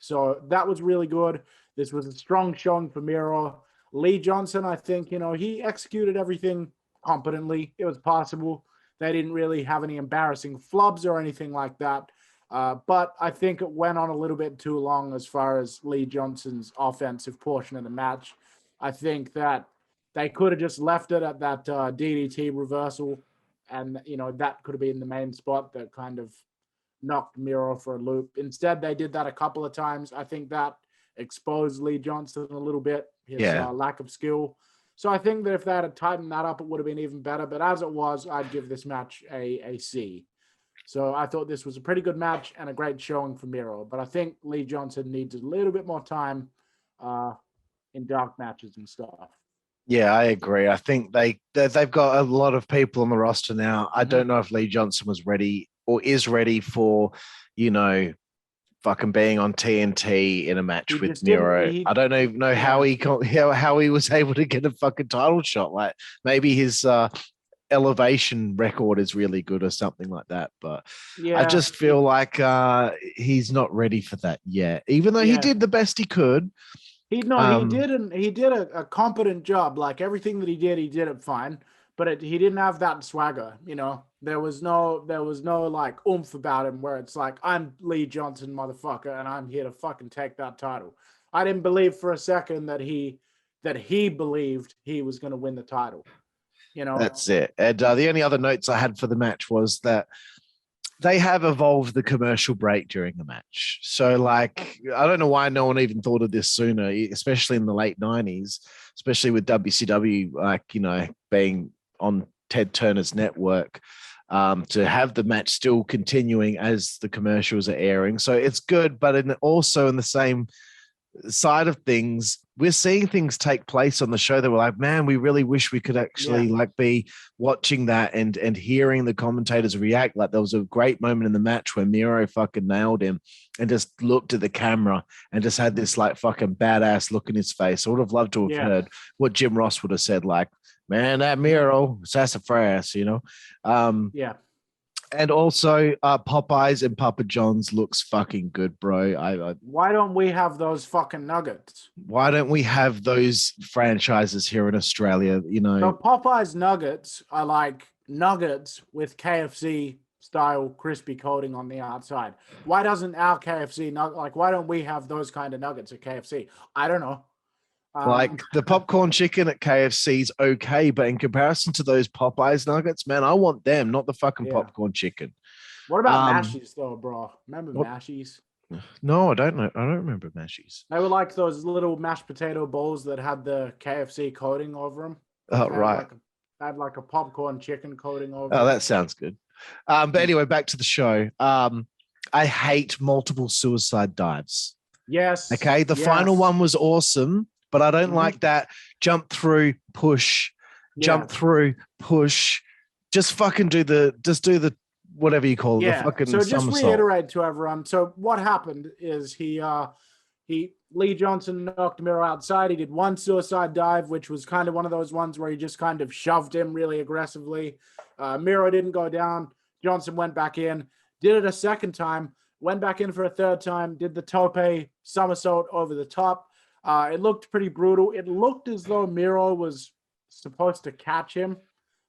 So that was really good. This was a strong showing for Miro. Lee Johnson, I think, he executed everything competently. It was possible. They didn't really have any embarrassing flubs or anything like that. But I think it went on a little bit too long as far as Lee Johnson's offensive portion of the match. I think that they could have just left it at that DDT reversal. And, that could have been the main spot that kind of knocked Miro for a loop. Instead, they did that a couple of times. I think that exposed Lee Johnson a little bit, his lack of skill. So I think that if they had tightened that up, it would have been even better. But as it was, I'd give this match a C. So I thought this was a pretty good match and a great showing for Miro. But I think Lee Johnson needs a little bit more time in dark matches and stuff. Yeah, I agree. I think they've got a lot of people on the roster now. I don't know if Lee Johnson was ready or is ready for, fucking being on TNT in a match with Miro. I don't even know how he was able to get a fucking title shot. Like maybe his elevation record is really good or something like that. But I just feel like he's not ready for that yet, even though he did the best he could. He did a competent job. Like everything that he did it fine, but he didn't have that swagger. There was no like oomph about him where it's like, I'm Lee Johnson, motherfucker, and I'm here to fucking take that title. I didn't believe for a second that he believed he was going to win the title. That's it. And the only other notes I had for the match was that they have evolved the commercial break during the match. So, like, I don't know why no one even thought of this sooner, especially in the late 90s, especially with WCW, being on Ted Turner's network, to have the match still continuing as the commercials are airing. So it's good, but also in the same side of things, we're seeing things take place on the show that we're like, man, we really wish we could actually be watching that and hearing the commentators react. Like there was a great moment in the match where Miro fucking nailed him and just looked at the camera and just had this like fucking badass look in his face. I would have loved to have heard what Jim Ross would have said, like, man, that Miro, sassafras, And also, Popeyes and Papa John's looks fucking good, bro. Why don't we have those fucking nuggets? Why don't we have those franchises here in Australia? You know, So Popeyes nuggets are like nuggets with KFC style crispy coating on the outside. Why doesn't our KFC why don't we have those kind of nuggets at KFC? I don't know. like the popcorn chicken at KFC is okay, but in comparison to those Popeyes nuggets, man, I want them, not the fucking popcorn chicken. What about mashies though, bro? Remember mashies? No, I don't know. I don't remember mashies. They were like those little mashed potato bowls that had the KFC coating over them. Oh, right. Had like a popcorn chicken coating over. Oh, that sounds good. But anyway, back to the show. I hate multiple suicide dives. Yes. Okay. The final one was awesome, but I don't like that jump through, push, jump through, push. Just fucking do the whatever you call it. The fucking so just somersault. reiterate to everyone. So what happened is Lee Johnson knocked Miro outside. He did one suicide dive, which was kind of one of those ones where he just kind of shoved him really aggressively. Miro didn't go down. Johnson went back in, did it a second time, went back in for a third time, did the tope somersault over the top. It looked pretty brutal. It looked as though Miro was supposed to catch him.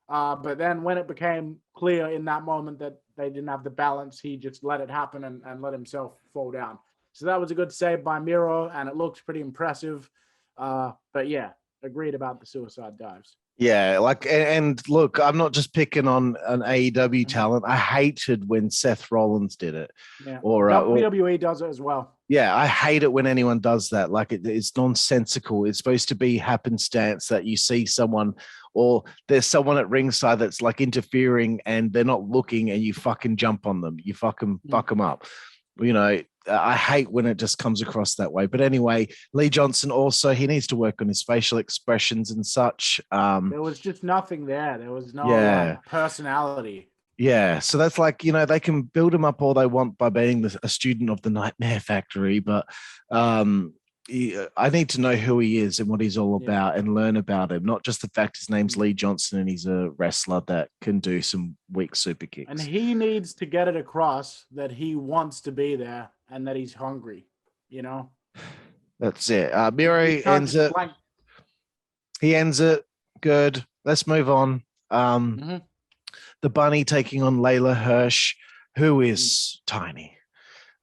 But then when it became clear in that moment that they didn't have the balance, he just let it happen and let himself fall down. So that was a good save by Miro, and it looked pretty impressive. But yeah, agreed about the suicide dives. Yeah, and look, I'm not just picking on an AEW talent. I hated when Seth Rollins did it. Yeah. Or WWE does it as well. Yeah, I hate it when anyone does that. Like it's nonsensical. It's supposed to be happenstance that you see someone or there's someone at ringside that's like interfering and they're not looking and you fucking jump on them. You fucking fuck them up. You know, I hate when it just comes across that way. But anyway, Lee Johnson also, he needs to work on his facial expressions and such. There was just nothing there. There was no personality. Yeah. So that's like, you know, they can build him up all they want by being a student of the Nightmare Factory. But I need to know who he is and what he's all about and learn about him, not just the fact his name's Lee Johnson and he's a wrestler that can do some weak super kicks. And he needs to get it across that he wants to be there and that he's hungry, you know? That's it. Miro ends it. He ends it. Good. Let's move on. The bunny taking on Leyla Hirsch, who is tiny.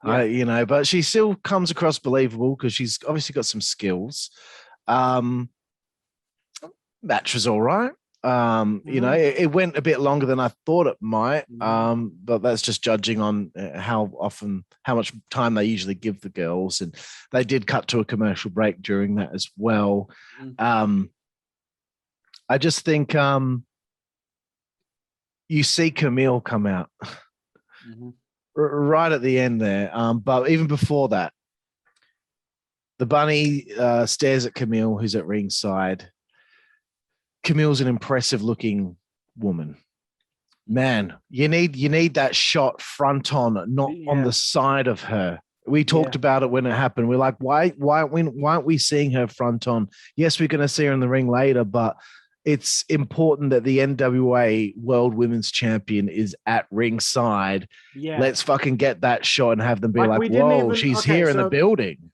You know, but she still comes across believable because she's obviously got some skills. Match was all right. You know, it went a bit longer than I thought it might. But that's just judging on how much time they usually give the girls. And they did cut to a commercial break during that as well. I just think you see Camille come out. Right at the end there. But even before that, the bunny stares at Camille, who's at ringside. Camille's an impressive looking woman. Man, you need that shot front on, not on the side of her. We talked about it when it happened. We're like, why aren't we seeing her front on? Yes, we're going to see her in the ring later, but it's important that the NWA World Women's Champion is at ringside. Yeah. Let's fucking get that shot and have them be like whoa, she's here in the building.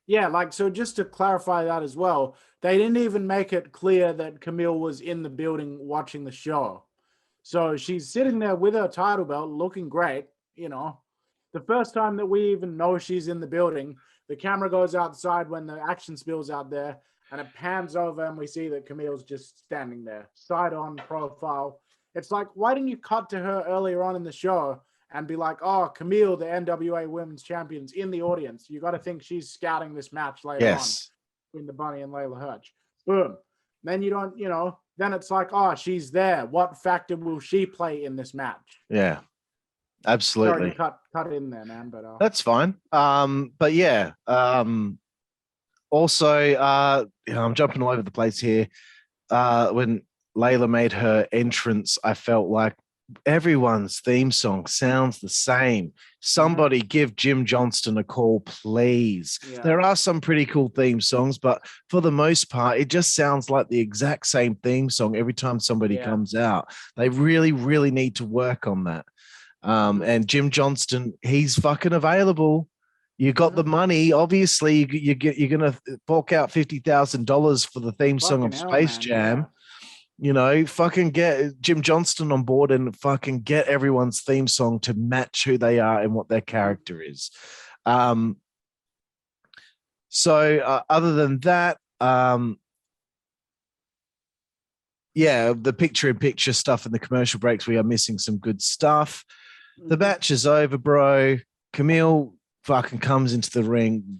Yeah, so just to clarify that as well, they didn't even make it clear that Camille was in the building watching the show. So she's sitting there with her title belt looking great, you know. The first time that we even know she's in the building, the camera goes outside when the action spills out there. And it pans over and we see that Camille's just standing there, side on profile. It's like, why didn't you cut to her earlier on in the show and be like, oh, Camille, the NWA Women's Champion's in the audience. You got to think she's scouting this match later on between the Bunny and Leyla Hirsch. Boom. Then you don't, you know, then it's like, oh, she's there. What factor will she play in this match? Yeah, absolutely. Sorry, cut in there, man. But that's fine. But yeah. Also, I'm jumping all over the place here. When Leyla made her entrance, I felt like everyone's theme song sounds the same. Somebody give Jim Johnston a call, please. Yeah. There are some pretty cool theme songs, but for the most part, it just sounds like the exact same theme song every time somebody comes out. They really, really need to work on that. And Jim Johnston, he's fucking available. You got the money. Obviously, you're gonna fork out $50,000 for the theme song of Space Jam. Yeah. You know, fucking get Jim Johnston on board and fucking get everyone's theme song to match who they are and what their character is. So other than that, yeah, the picture-in-picture stuff and the commercial breaks, we are missing some good stuff. The match is over, bro. Camille fucking comes into the ring.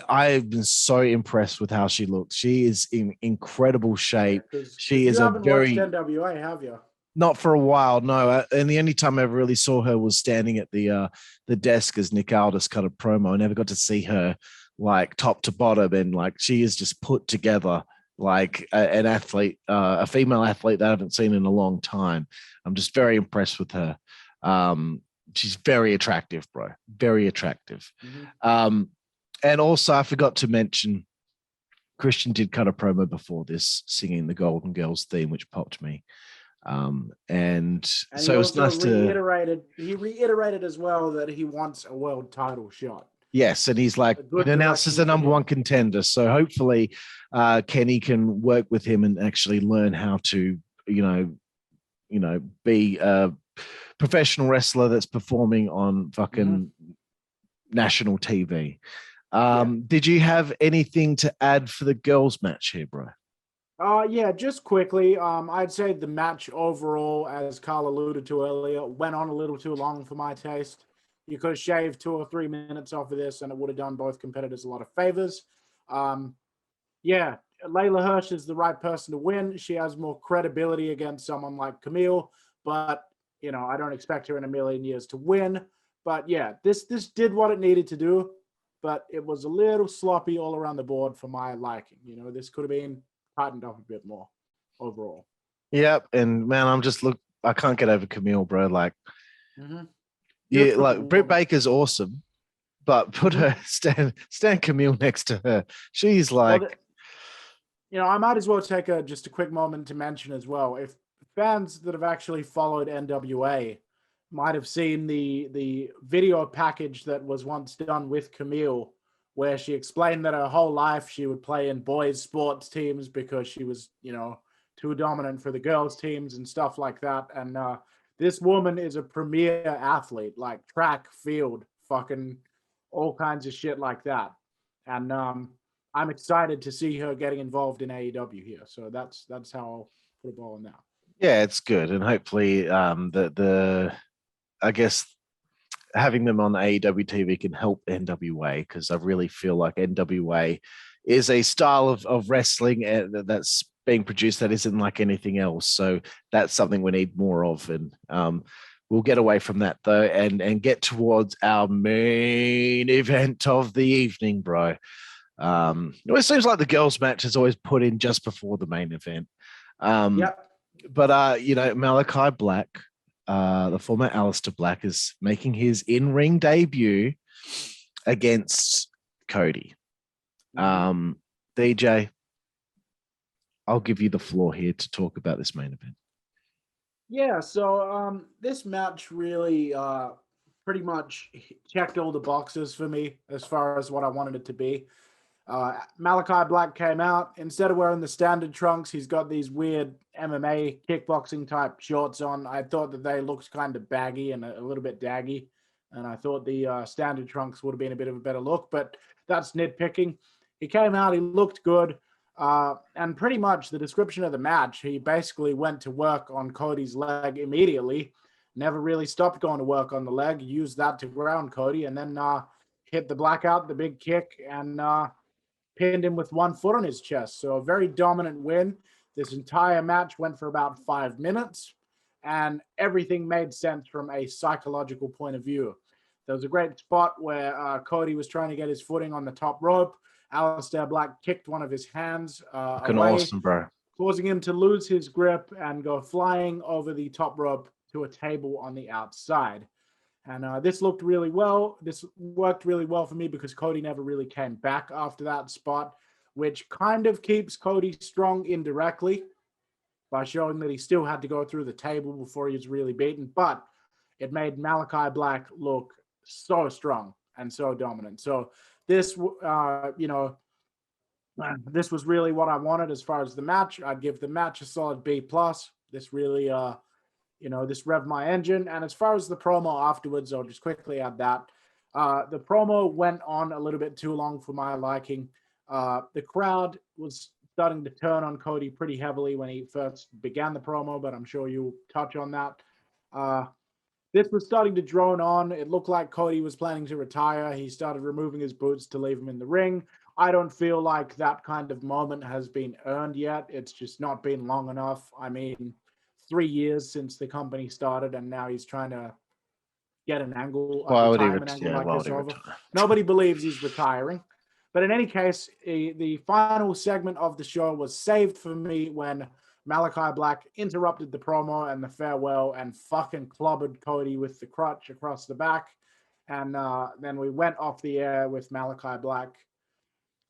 I've been so impressed with how she looks. She is in incredible shape. She is you haven't watched NWA, have you? Not for a while, no. And the only time I ever really saw her was standing at the desk as Nick Aldis cut a promo. I never got to see her like top to bottom, and like she is just put together like an athlete, a female athlete that I haven't seen in a long time. I'm just very impressed with her. She's very attractive, bro. Very attractive. And also, I forgot to mention, Christian did cut a promo before this, singing the Golden Girls theme, which popped me. And so it was nice He reiterated as well that he wants a world title shot. Yes, and he's like announced as the number one contender. So hopefully, Kenny can work with him and actually learn how to, you know, be a professional wrestler that's performing on fucking national TV. Did you have anything to add for the girls' match here, bro? Yeah, just quickly. I'd say the match overall, as Carl alluded to earlier, went on a little too long for my taste. You could have shaved 2 or 3 minutes off of this, and it would have done both competitors a lot of favors. Yeah, Leyla Hirsch is the right person to win. She has more credibility against someone like Camille, but you know, I don't expect her in a million years to win. But yeah, this did what it needed to do, but it was a little sloppy all around the board for my liking. You know, this could have been tightened up a bit more overall. Yep, and man, I can't get over Camille, bro. Like, yeah, like Britt Baker's awesome, but put her stand Camille next to her. She's like, well, you know, I might as well take just a quick moment to mention as well, if fans that have actually followed NWA might have seen the video package that was once done with Camille, where she explained that her whole life she would play in boys' sports teams because she was, you know, too dominant for the girls' teams and stuff like that. And this woman is a premier athlete, like track, field, fucking all kinds of shit like that. And I'm excited to see her getting involved in AEW here. So that's how I'll put a ball in that. yeah, it's good, and hopefully, I guess having them on AEW TV can help NWA, because I really feel like NWA is a style of wrestling that's being produced that isn't like anything else. So that's something we need more of. And we'll get away from that though and get towards our main event of the evening, bro. It seems like the girls' match is always put in just before the main event. But you know, Malakai Black, the former Aleister Black, is making his in-ring debut against Cody. DJ, I'll give you the floor here to talk about this main event. Yeah, so this match really pretty much checked all the boxes for me as far as what I wanted it to be. Malakai Black came out. Instead of wearing the standard trunks, he's got these weird MMA kickboxing type shorts on. I thought that they looked kind of baggy and a little bit daggy, and I thought the standard trunks would have been a bit of a better look, but that's nitpicking. He came out, he looked good, and pretty much the description of the match, he basically went to work on Cody's leg immediately, never really stopped going to work on the leg, used that to ground Cody, and then hit the blackout, the big kick, and pinned him with 1 foot on his chest. So a very dominant win. This entire match went for about 5 minutes, and everything made sense from a psychological point of view. There was a great spot where Cody was trying to get his footing on the top rope. Aleister Black kicked one of his hands away, awesome, bro, causing him to lose his grip and go flying over the top rope to a table on the outside. And this looked really well. This worked really well for me because Cody never really came back after that spot, which kind of keeps Cody strong indirectly by showing that he still had to go through the table before he was really beaten. But it made Malakai Black look so strong and so dominant. So this, this was really what I wanted as far as the match. I'd give the match a solid B+. This really, this revved my engine. And as far as the promo afterwards, I'll just quickly add that. The promo went on a little bit too long for my liking. The crowd was starting to turn on Cody pretty heavily when he first began the promo, but I'm sure you'll touch on that. This was starting to drone on. It looked like Cody was planning to retire. He started removing his boots to leave him in the ring. I don't feel like that kind of moment has been earned yet. It's just not been long enough. I mean, 3 years since the company started, and now he's trying to get an angle, a retirement angle like this over. Nobody believes he's retiring. But in any case, the final segment of the show was saved for me when Malakai Black interrupted the promo and the farewell and fucking clobbered Cody with the crutch across the back. And then we went off the air with Malakai Black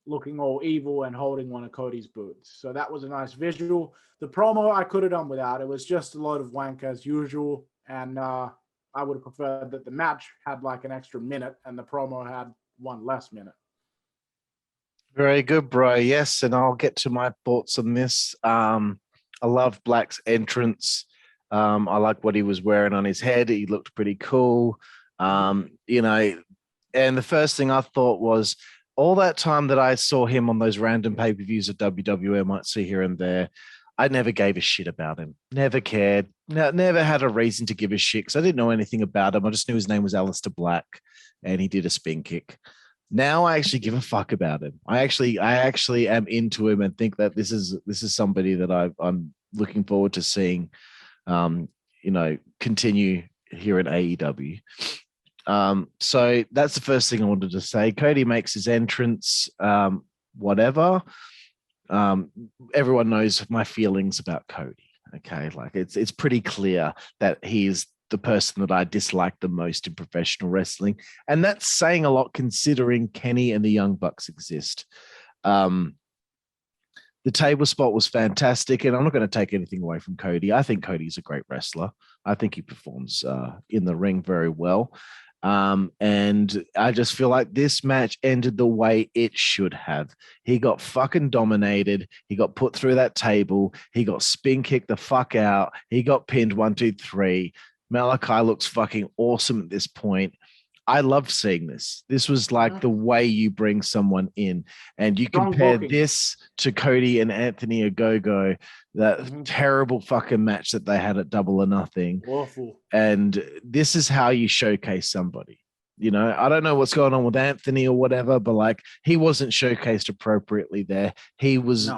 looking all evil and holding one of Cody's boots. So that was a nice visual. The promo I could have done without. It was just a load of wank as usual. And I would have preferred that the match had like an extra minute and the promo had one less minute. Very good, bro. Yes, and I'll get to my thoughts on this. I love Black's entrance. I like what he was wearing on his head. He looked pretty cool. And the first thing I thought was, all that time that I saw him on those random pay-per-views of WWE, I might see here and there, I never gave a shit about him. Never cared. Never had a reason to give a shit because I didn't know anything about him. I just knew his name was Aleister Black, and he did a spin kick. Now I actually give a fuck about him. I actually am into him and think that this is somebody that I'm looking forward to seeing, continue here at AEW. So that's the first thing I wanted to say. Cody makes his entrance, whatever. Everyone knows my feelings about Cody. Okay. Like it's pretty clear that he's the person that I dislike the most in professional wrestling. And that's saying a lot considering Kenny and the Young Bucks exist. The table spot was fantastic, and I'm not going to take anything away from Cody. I think Cody's a great wrestler. I think he performs in the ring very well. And I just feel like this match ended the way it should have. He got fucking dominated. He got put through that table. He got spin kicked the fuck out. He got pinned 1, 2, 3. Malakai looks fucking awesome at this point. I loved seeing this. This was like the way you bring someone in, and you compare this to Cody and Anthony Ogogo, that terrible fucking match that they had at Double or Nothing. Awful. And this is how you showcase somebody. I don't know what's going on with Anthony or whatever, but like he wasn't showcased appropriately there. He was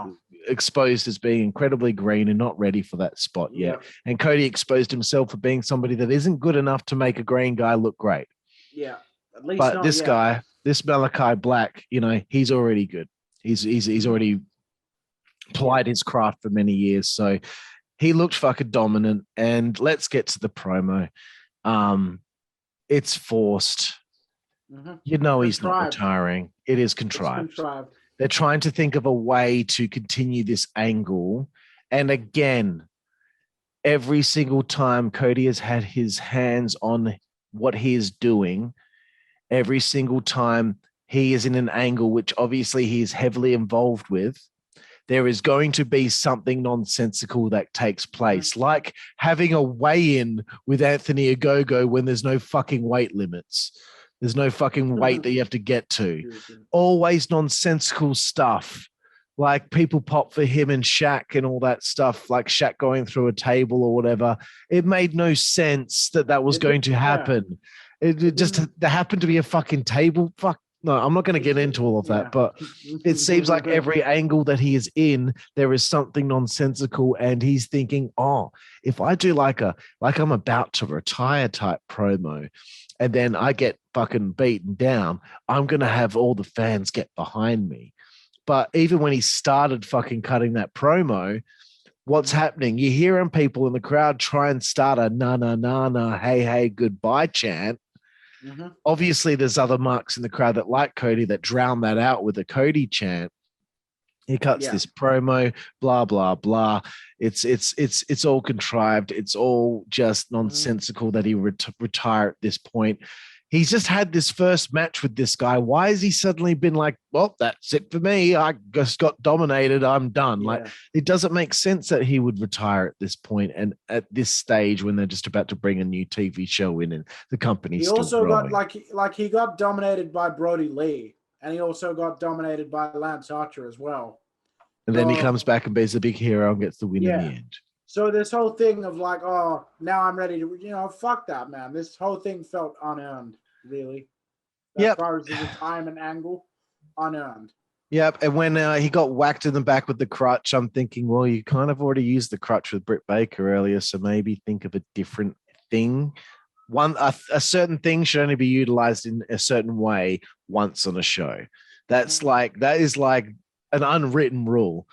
exposed as being incredibly green and not ready for that spot yet. And Cody exposed himself for being somebody that isn't good enough to make a green guy look great. Yeah, at least. But this guy, this Malakai Black, he's already good. He's already plied his craft for many years, so he looked fucking dominant. And let's get to the promo. It's forced. He's not retiring. It is contrived. They're trying to think of a way to continue this angle, and again, every single time Cody has had his hands on what he is doing, every single time he is in an angle which obviously he is heavily involved with, there is going to be something nonsensical that takes place, like having a weigh-in with Anthony Ogogo when there's no fucking weight limits. There's no fucking weight that you have to get to. Always nonsensical stuff. Like people pop for him and Shaq and all that stuff, like Shaq going through a table or whatever. It made no sense that was going to happen. It just, there happened to be a fucking table. Fuck. No, I'm not going to get into all of that, but it seems like every angle that he is in, there is something nonsensical, and he's thinking, if I do like I'm about to retire type promo, and then I get fucking beaten down, I'm going to have all the fans get behind me. But even when he started fucking cutting that promo, what's happening? You're hearing people in the crowd try and start a na na na na, hey, hey, goodbye chant. Obviously, there's other marks in the crowd that like Cody that drown that out with a Cody chant. He cuts this promo, blah blah blah. It's all contrived. It's all just nonsensical that he retire at this point. He's just had this first match with this guy. Why has he suddenly been like, well, that's it for me. I just got dominated. I'm done. Yeah. Like, it doesn't make sense that he would retire at this point and at this stage when they're just about to bring a new TV show in and the company's he still also growing. got he got dominated by Brody Lee, and he also got dominated by Lance Archer as well. And then he comes back and beats the big hero and gets the win in the end. So this whole thing of like, oh, now I'm ready to, fuck that, man. This whole thing felt unearned, really. As far as the retirement angle, unearned. Yep. And when he got whacked in the back with the crutch, I'm thinking, well, you kind of already used the crutch with Britt Baker earlier, so maybe think of a different thing. A certain thing should only be utilized in a certain way once on a show. That is like an unwritten rule.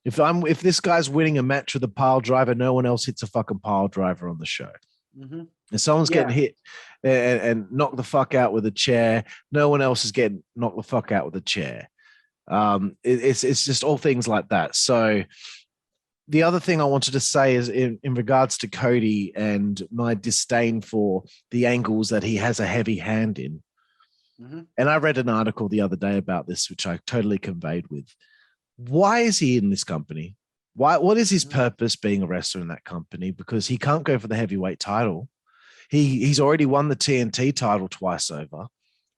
If this guy's winning a match with a pile driver, no one else hits a fucking pile driver on the show. Mm-hmm. If someone's getting hit and knocked the fuck out with a chair, no one else is getting knocked the fuck out with a chair. It's just all things like that. So the other thing I wanted to say is in regards to Cody and my disdain for the angles that he has a heavy hand in. Mm-hmm. And I read an article the other day about this, which I totally conveyed with. Why is he in this company? What is his purpose being a wrestler in that company? Because he can't go for the heavyweight title. He's already won the TNT title twice over.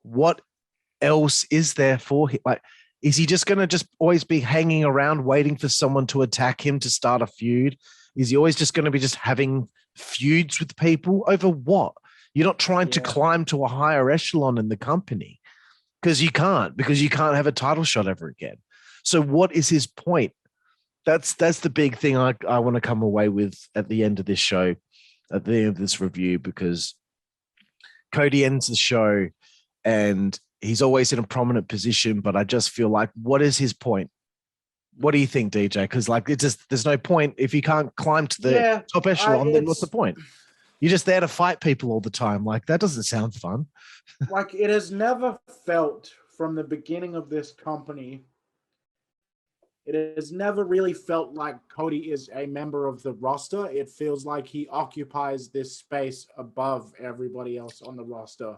What else is there for him? Like, is he just going to just always be hanging around waiting for someone to attack him to start a feud? Is he always just going to be just having feuds with people over what? You're not trying to climb to a higher echelon in the company because you can't have a title shot ever again. So what is his point? That's the big thing I want to come away with at the end of this show, at the end of this review, because Cody ends the show and he's always in a prominent position, but I just feel like, what is his point? What do you think, DJ? Because there's no point if you can't climb to the top echelon. Then what's the point? You're just there to fight people all the time. Like, that doesn't sound fun. Like, it has never felt from the beginning of this company. It has never really felt like Cody is a member of the roster. It feels like he occupies this space above everybody else on the roster,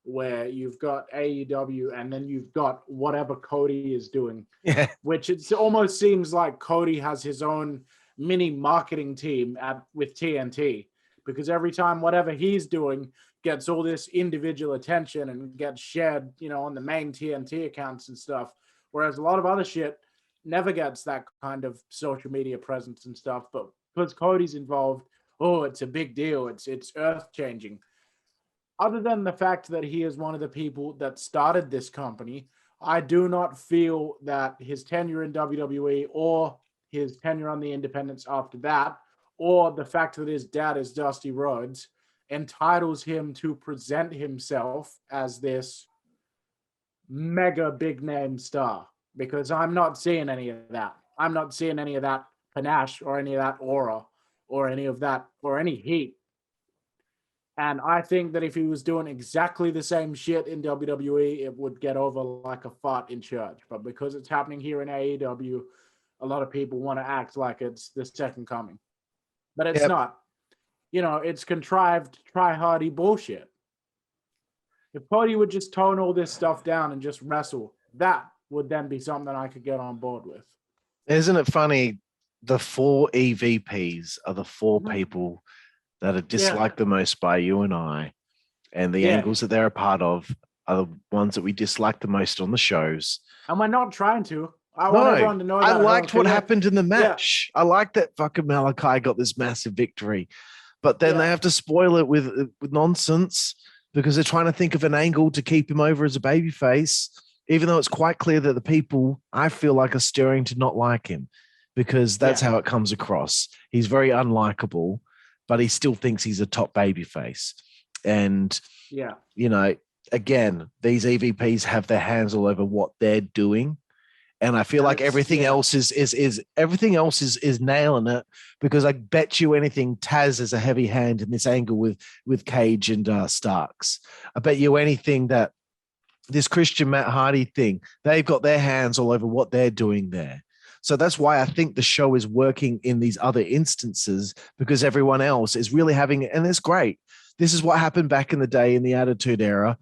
where you've got AEW and then you've got whatever Cody is doing, which it almost seems like Cody has his own mini marketing team with TNT, because every time whatever he's doing gets all this individual attention and gets shared, on the main TNT accounts and stuff, whereas a lot of other shit never gets that kind of social media presence and stuff. But because Cody's involved, it's a big deal. It's earth-changing. Other than the fact that he is one of the people that started this company, I do not feel that his tenure in WWE or his tenure on the independents after that, or the fact that his dad is Dusty Rhodes, entitles him to present himself as this mega big name star. Because I'm not seeing any of that. I'm not seeing any of that panache or any of that aura or any of that or any heat. And I think that if he was doing exactly the same shit in WWE, it would get over like a fart in church. But because it's happening here in AEW, a lot of people want to act like it's the second coming. But it's not. It's contrived, try-hardy bullshit. If Cody would just tone all this stuff down and just wrestle, that would then be something I could get on board with. Isn't it funny? The 4 EVPs are the 4 people that are disliked the most by you and I, and the angles that they're a part of are the ones that we dislike the most on the shows. And we're not trying to. I want everyone to know that. I liked what happened in the match. I liked that fucking Malakai got this massive victory, but then they have to spoil it with nonsense because they're trying to think of an angle to keep him over as a babyface. Even though it's quite clear that the people, I feel like, are stirring to not like him, because that's how it comes across. He's very unlikable, but he still thinks he's a top babyface. And, again, these EVPs have their hands all over what they're doing. And I feel like everything else is nailing it, because I bet you anything Taz has a heavy hand in this angle with Cage and Starks. I bet you anything that this Christian Matt Hardy thing, they've got their hands all over what they're doing there. So that's why I think the show is working in these other instances, because everyone else is really having it. And it's great. This is what happened back in the day in the Attitude Era.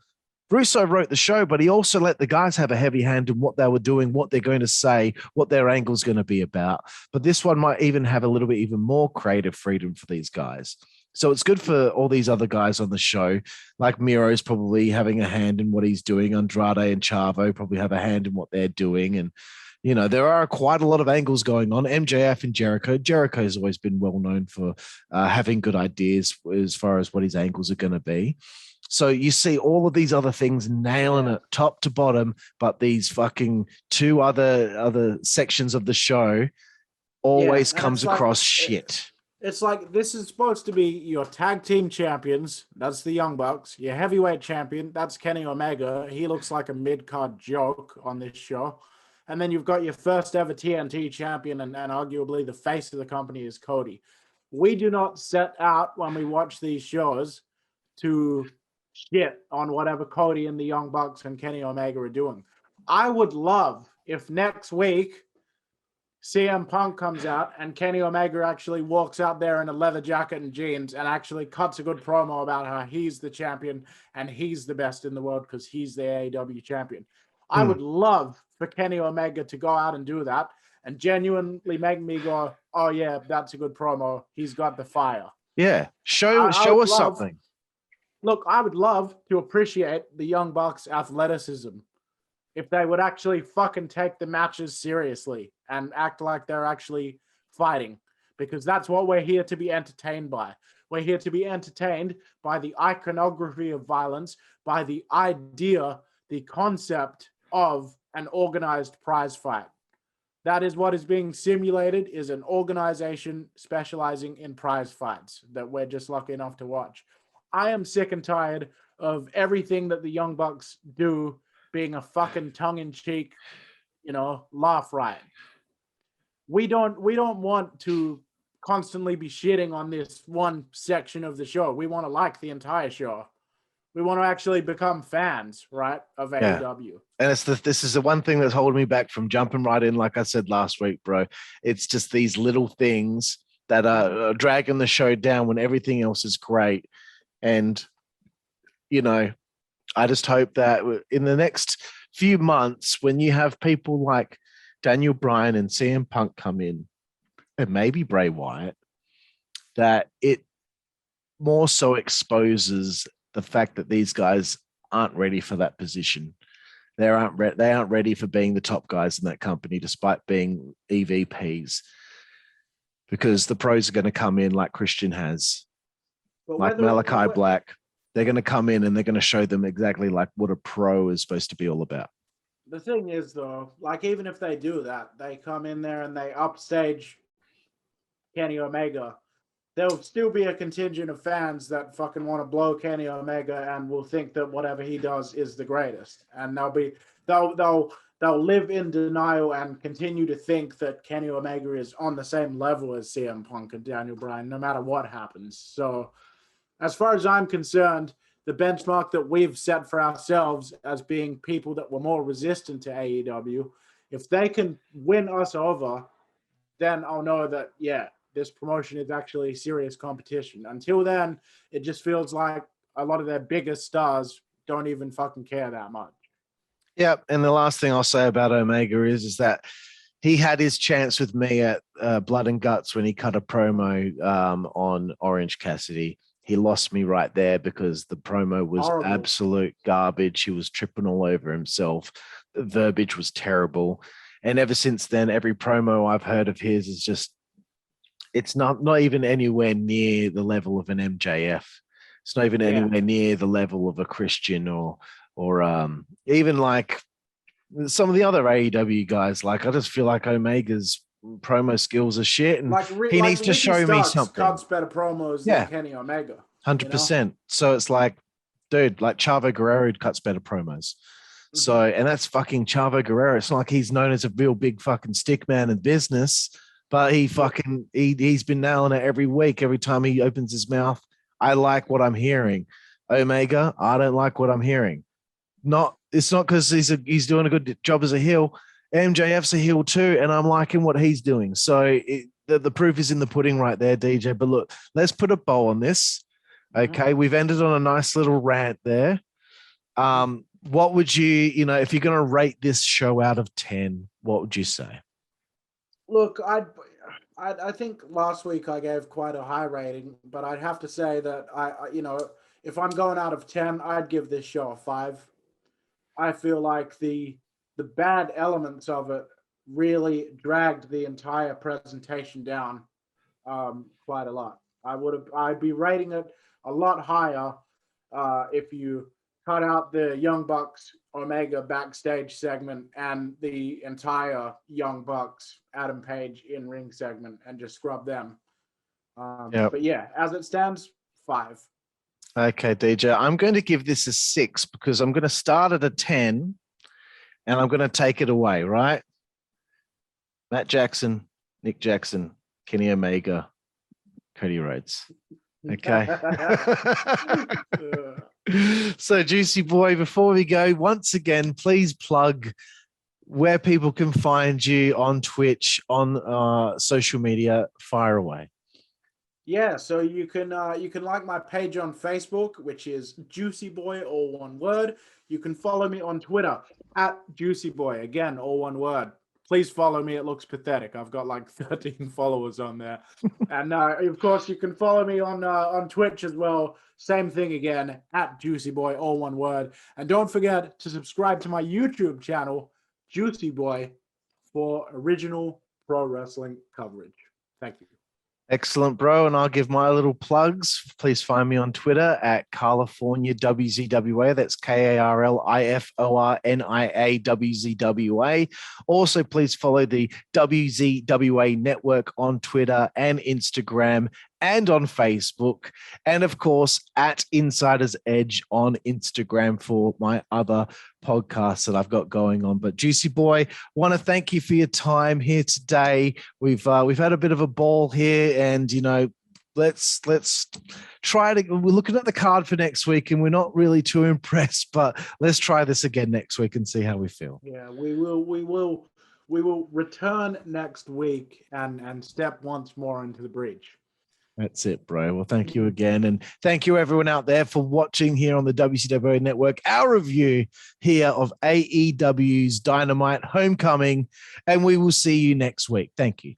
Russo wrote the show, but he also let the guys have a heavy hand in what they were doing, what they're going to say, what their angle's going to be about. But this one might even have a little bit even more creative freedom for these guys. So it's good for all these other guys on the show. Like Miro's probably having a hand in what he's doing. Andrade and Chavo probably have a hand in what they're doing. And, you know, there are quite a lot of angles going on. MJF and Jericho. Jericho has always been well known for having good ideas as far as what his angles are going to be. So you see all of these other things nailing it top to bottom, but these fucking two other sections of the show always comes across shit. It's like, this is supposed to be your tag team champions. That's the Young Bucks. Your heavyweight champion. That's Kenny Omega. He looks like a mid-card joke on this show. And then you've got your first ever TNT champion and arguably the face of the company is Cody. We do not set out when we watch these shows to shit on whatever Cody and the Young Bucks and Kenny Omega are doing. I would love if next week CM Punk comes out and Kenny Omega actually walks out there in a leather jacket and jeans and actually cuts a good promo about how he's the champion and he's the best in the world because he's the AEW champion. I would love for Kenny Omega to go out and do that and genuinely make me go, oh yeah, that's a good promo. He's got the fire. Yeah. Show us something. Look, I would love to appreciate the Young Bucks' athleticism if they would actually fucking take the matches seriously and act like they're actually fighting, because that's what we're here to be entertained by. We're here to be entertained by the iconography of violence, by the idea, the concept of an organized prize fight. That is what is being simulated, is an organization specializing in prize fights that we're just lucky enough to watch. I am sick and tired of everything that the Young Bucks do being a fucking tongue-in-cheek, laugh riot. We don't want to constantly be shitting on this one section of the show. We want to like the entire show. We want to actually become fans, right, of AEW. And this is the one thing that's holding me back from jumping right in, like I said last week, bro. It's just these little things that are dragging the show down when everything else is great. And, I just hope that in the next few months, when you have people like Daniel Bryan and CM Punk come in, and maybe Bray Wyatt, that it more so exposes the fact that these guys aren't ready for that position. They aren't ready for being the top guys in that company, despite being EVPs, because the pros are going to come in like Christian has. Like Malakai Black, they're going to come in and they're going to show them exactly like what a pro is supposed to be all about. The thing is, though, like even if they do that, they come in there and they upstage Kenny Omega, there'll still be a contingent of fans that fucking want to blow Kenny Omega and will think that whatever he does is the greatest, and they'll live in denial and continue to think that Kenny Omega is on the same level as CM Punk and Daniel Bryan, no matter what happens. So, as far as I'm concerned, the benchmark that we've set for ourselves as being people that were more resistant to AEW, if they can win us over, then I'll know that, this promotion is actually serious competition. Until then, it just feels like a lot of their biggest stars don't even fucking care that much. Yeah, and the last thing I'll say about Omega is that he had his chance with me at Blood and Guts when he cut a promo on Orange Cassidy. He lost me right there because the promo was horrible. Absolute garbage. He was tripping all over himself. The verbiage was terrible. And ever since then, every promo I've heard of his is just, it's not even anywhere near the level of an MJF. It's not even anywhere near the level of a Christian or even like some of the other AEW guys. Like, I just feel like Omega's promo skills are shit, and he needs to show me something. Cuts better promos than Kenny Omega. 100%. So it's like, dude, like Chavo Guerrero cuts better promos. So, and that's fucking Chavo Guerrero. It's not like he's known as a real big fucking stick man in business, but he's been nailing it every week. Every time he opens his mouth, I like what I'm hearing. Omega, I don't like what I'm hearing. It's not because he's doing a good job as a heel. MJF's a heel too, and I'm liking what he's doing. So the proof is in the pudding right there, DJ. But look, let's put a bow on this. Okay, we've ended on a nice little rant there. What would you know, if you're going to rate this show out of 10, what would you say? Look, I think last week I gave quite a high rating, but I'd have to say that if I'm going out of 10, I'd give this show a 5. I feel like the bad elements of it really dragged the entire presentation down quite a lot. I'd be rating it a lot higher if you cut out the Young Bucks Omega backstage segment and the entire Young Bucks Adam Page in ring segment and just scrub them. But yeah, as it stands, 5. Okay, DJ, I'm going to give this a 6 because I'm going to start at a 10 and I'm going to take it away, right? Matt Jackson, Nick Jackson, Kenny Omega, Cody Rhodes. Okay. So, Joosey Boy, before we go, once again, please plug where people can find you on Twitch, on social media. Fire away. Yeah, so you can like my page on Facebook, which is Joosey Boy, all one word. You can follow me on Twitter at Joosey Boy, again, all one word. Please follow me. It looks pathetic. I've got like 13 followers on there. And of course, you can follow me on Twitch as well. Same thing again, at Joosey Boy, all one word. And don't forget to subscribe to my YouTube channel, Joosey Boy, for original pro wrestling coverage. Thank you. Excellent, bro. And I'll give my little plugs. Please find me on Twitter at Karlifornia WZWA. That's Karlifornia WZWA. Also, please follow the WZWA Network on Twitter and Instagram and on Facebook. And of course, at Insider's Edge on Instagram for my other podcasts that I've got going on. But Joosey Boy, want to thank you for your time here today. We've had a bit of a ball here, and let's try to. We're looking at the card for next week, and we're not really too impressed. But let's try this again next week and see how we feel. Yeah, we will return next week and step once more into the breach. That's it, bro. Well, thank you again. And thank you everyone out there for watching here on the WZWA Network, our review here of AEW's Dynamite Homecoming. And we will see you next week. Thank you.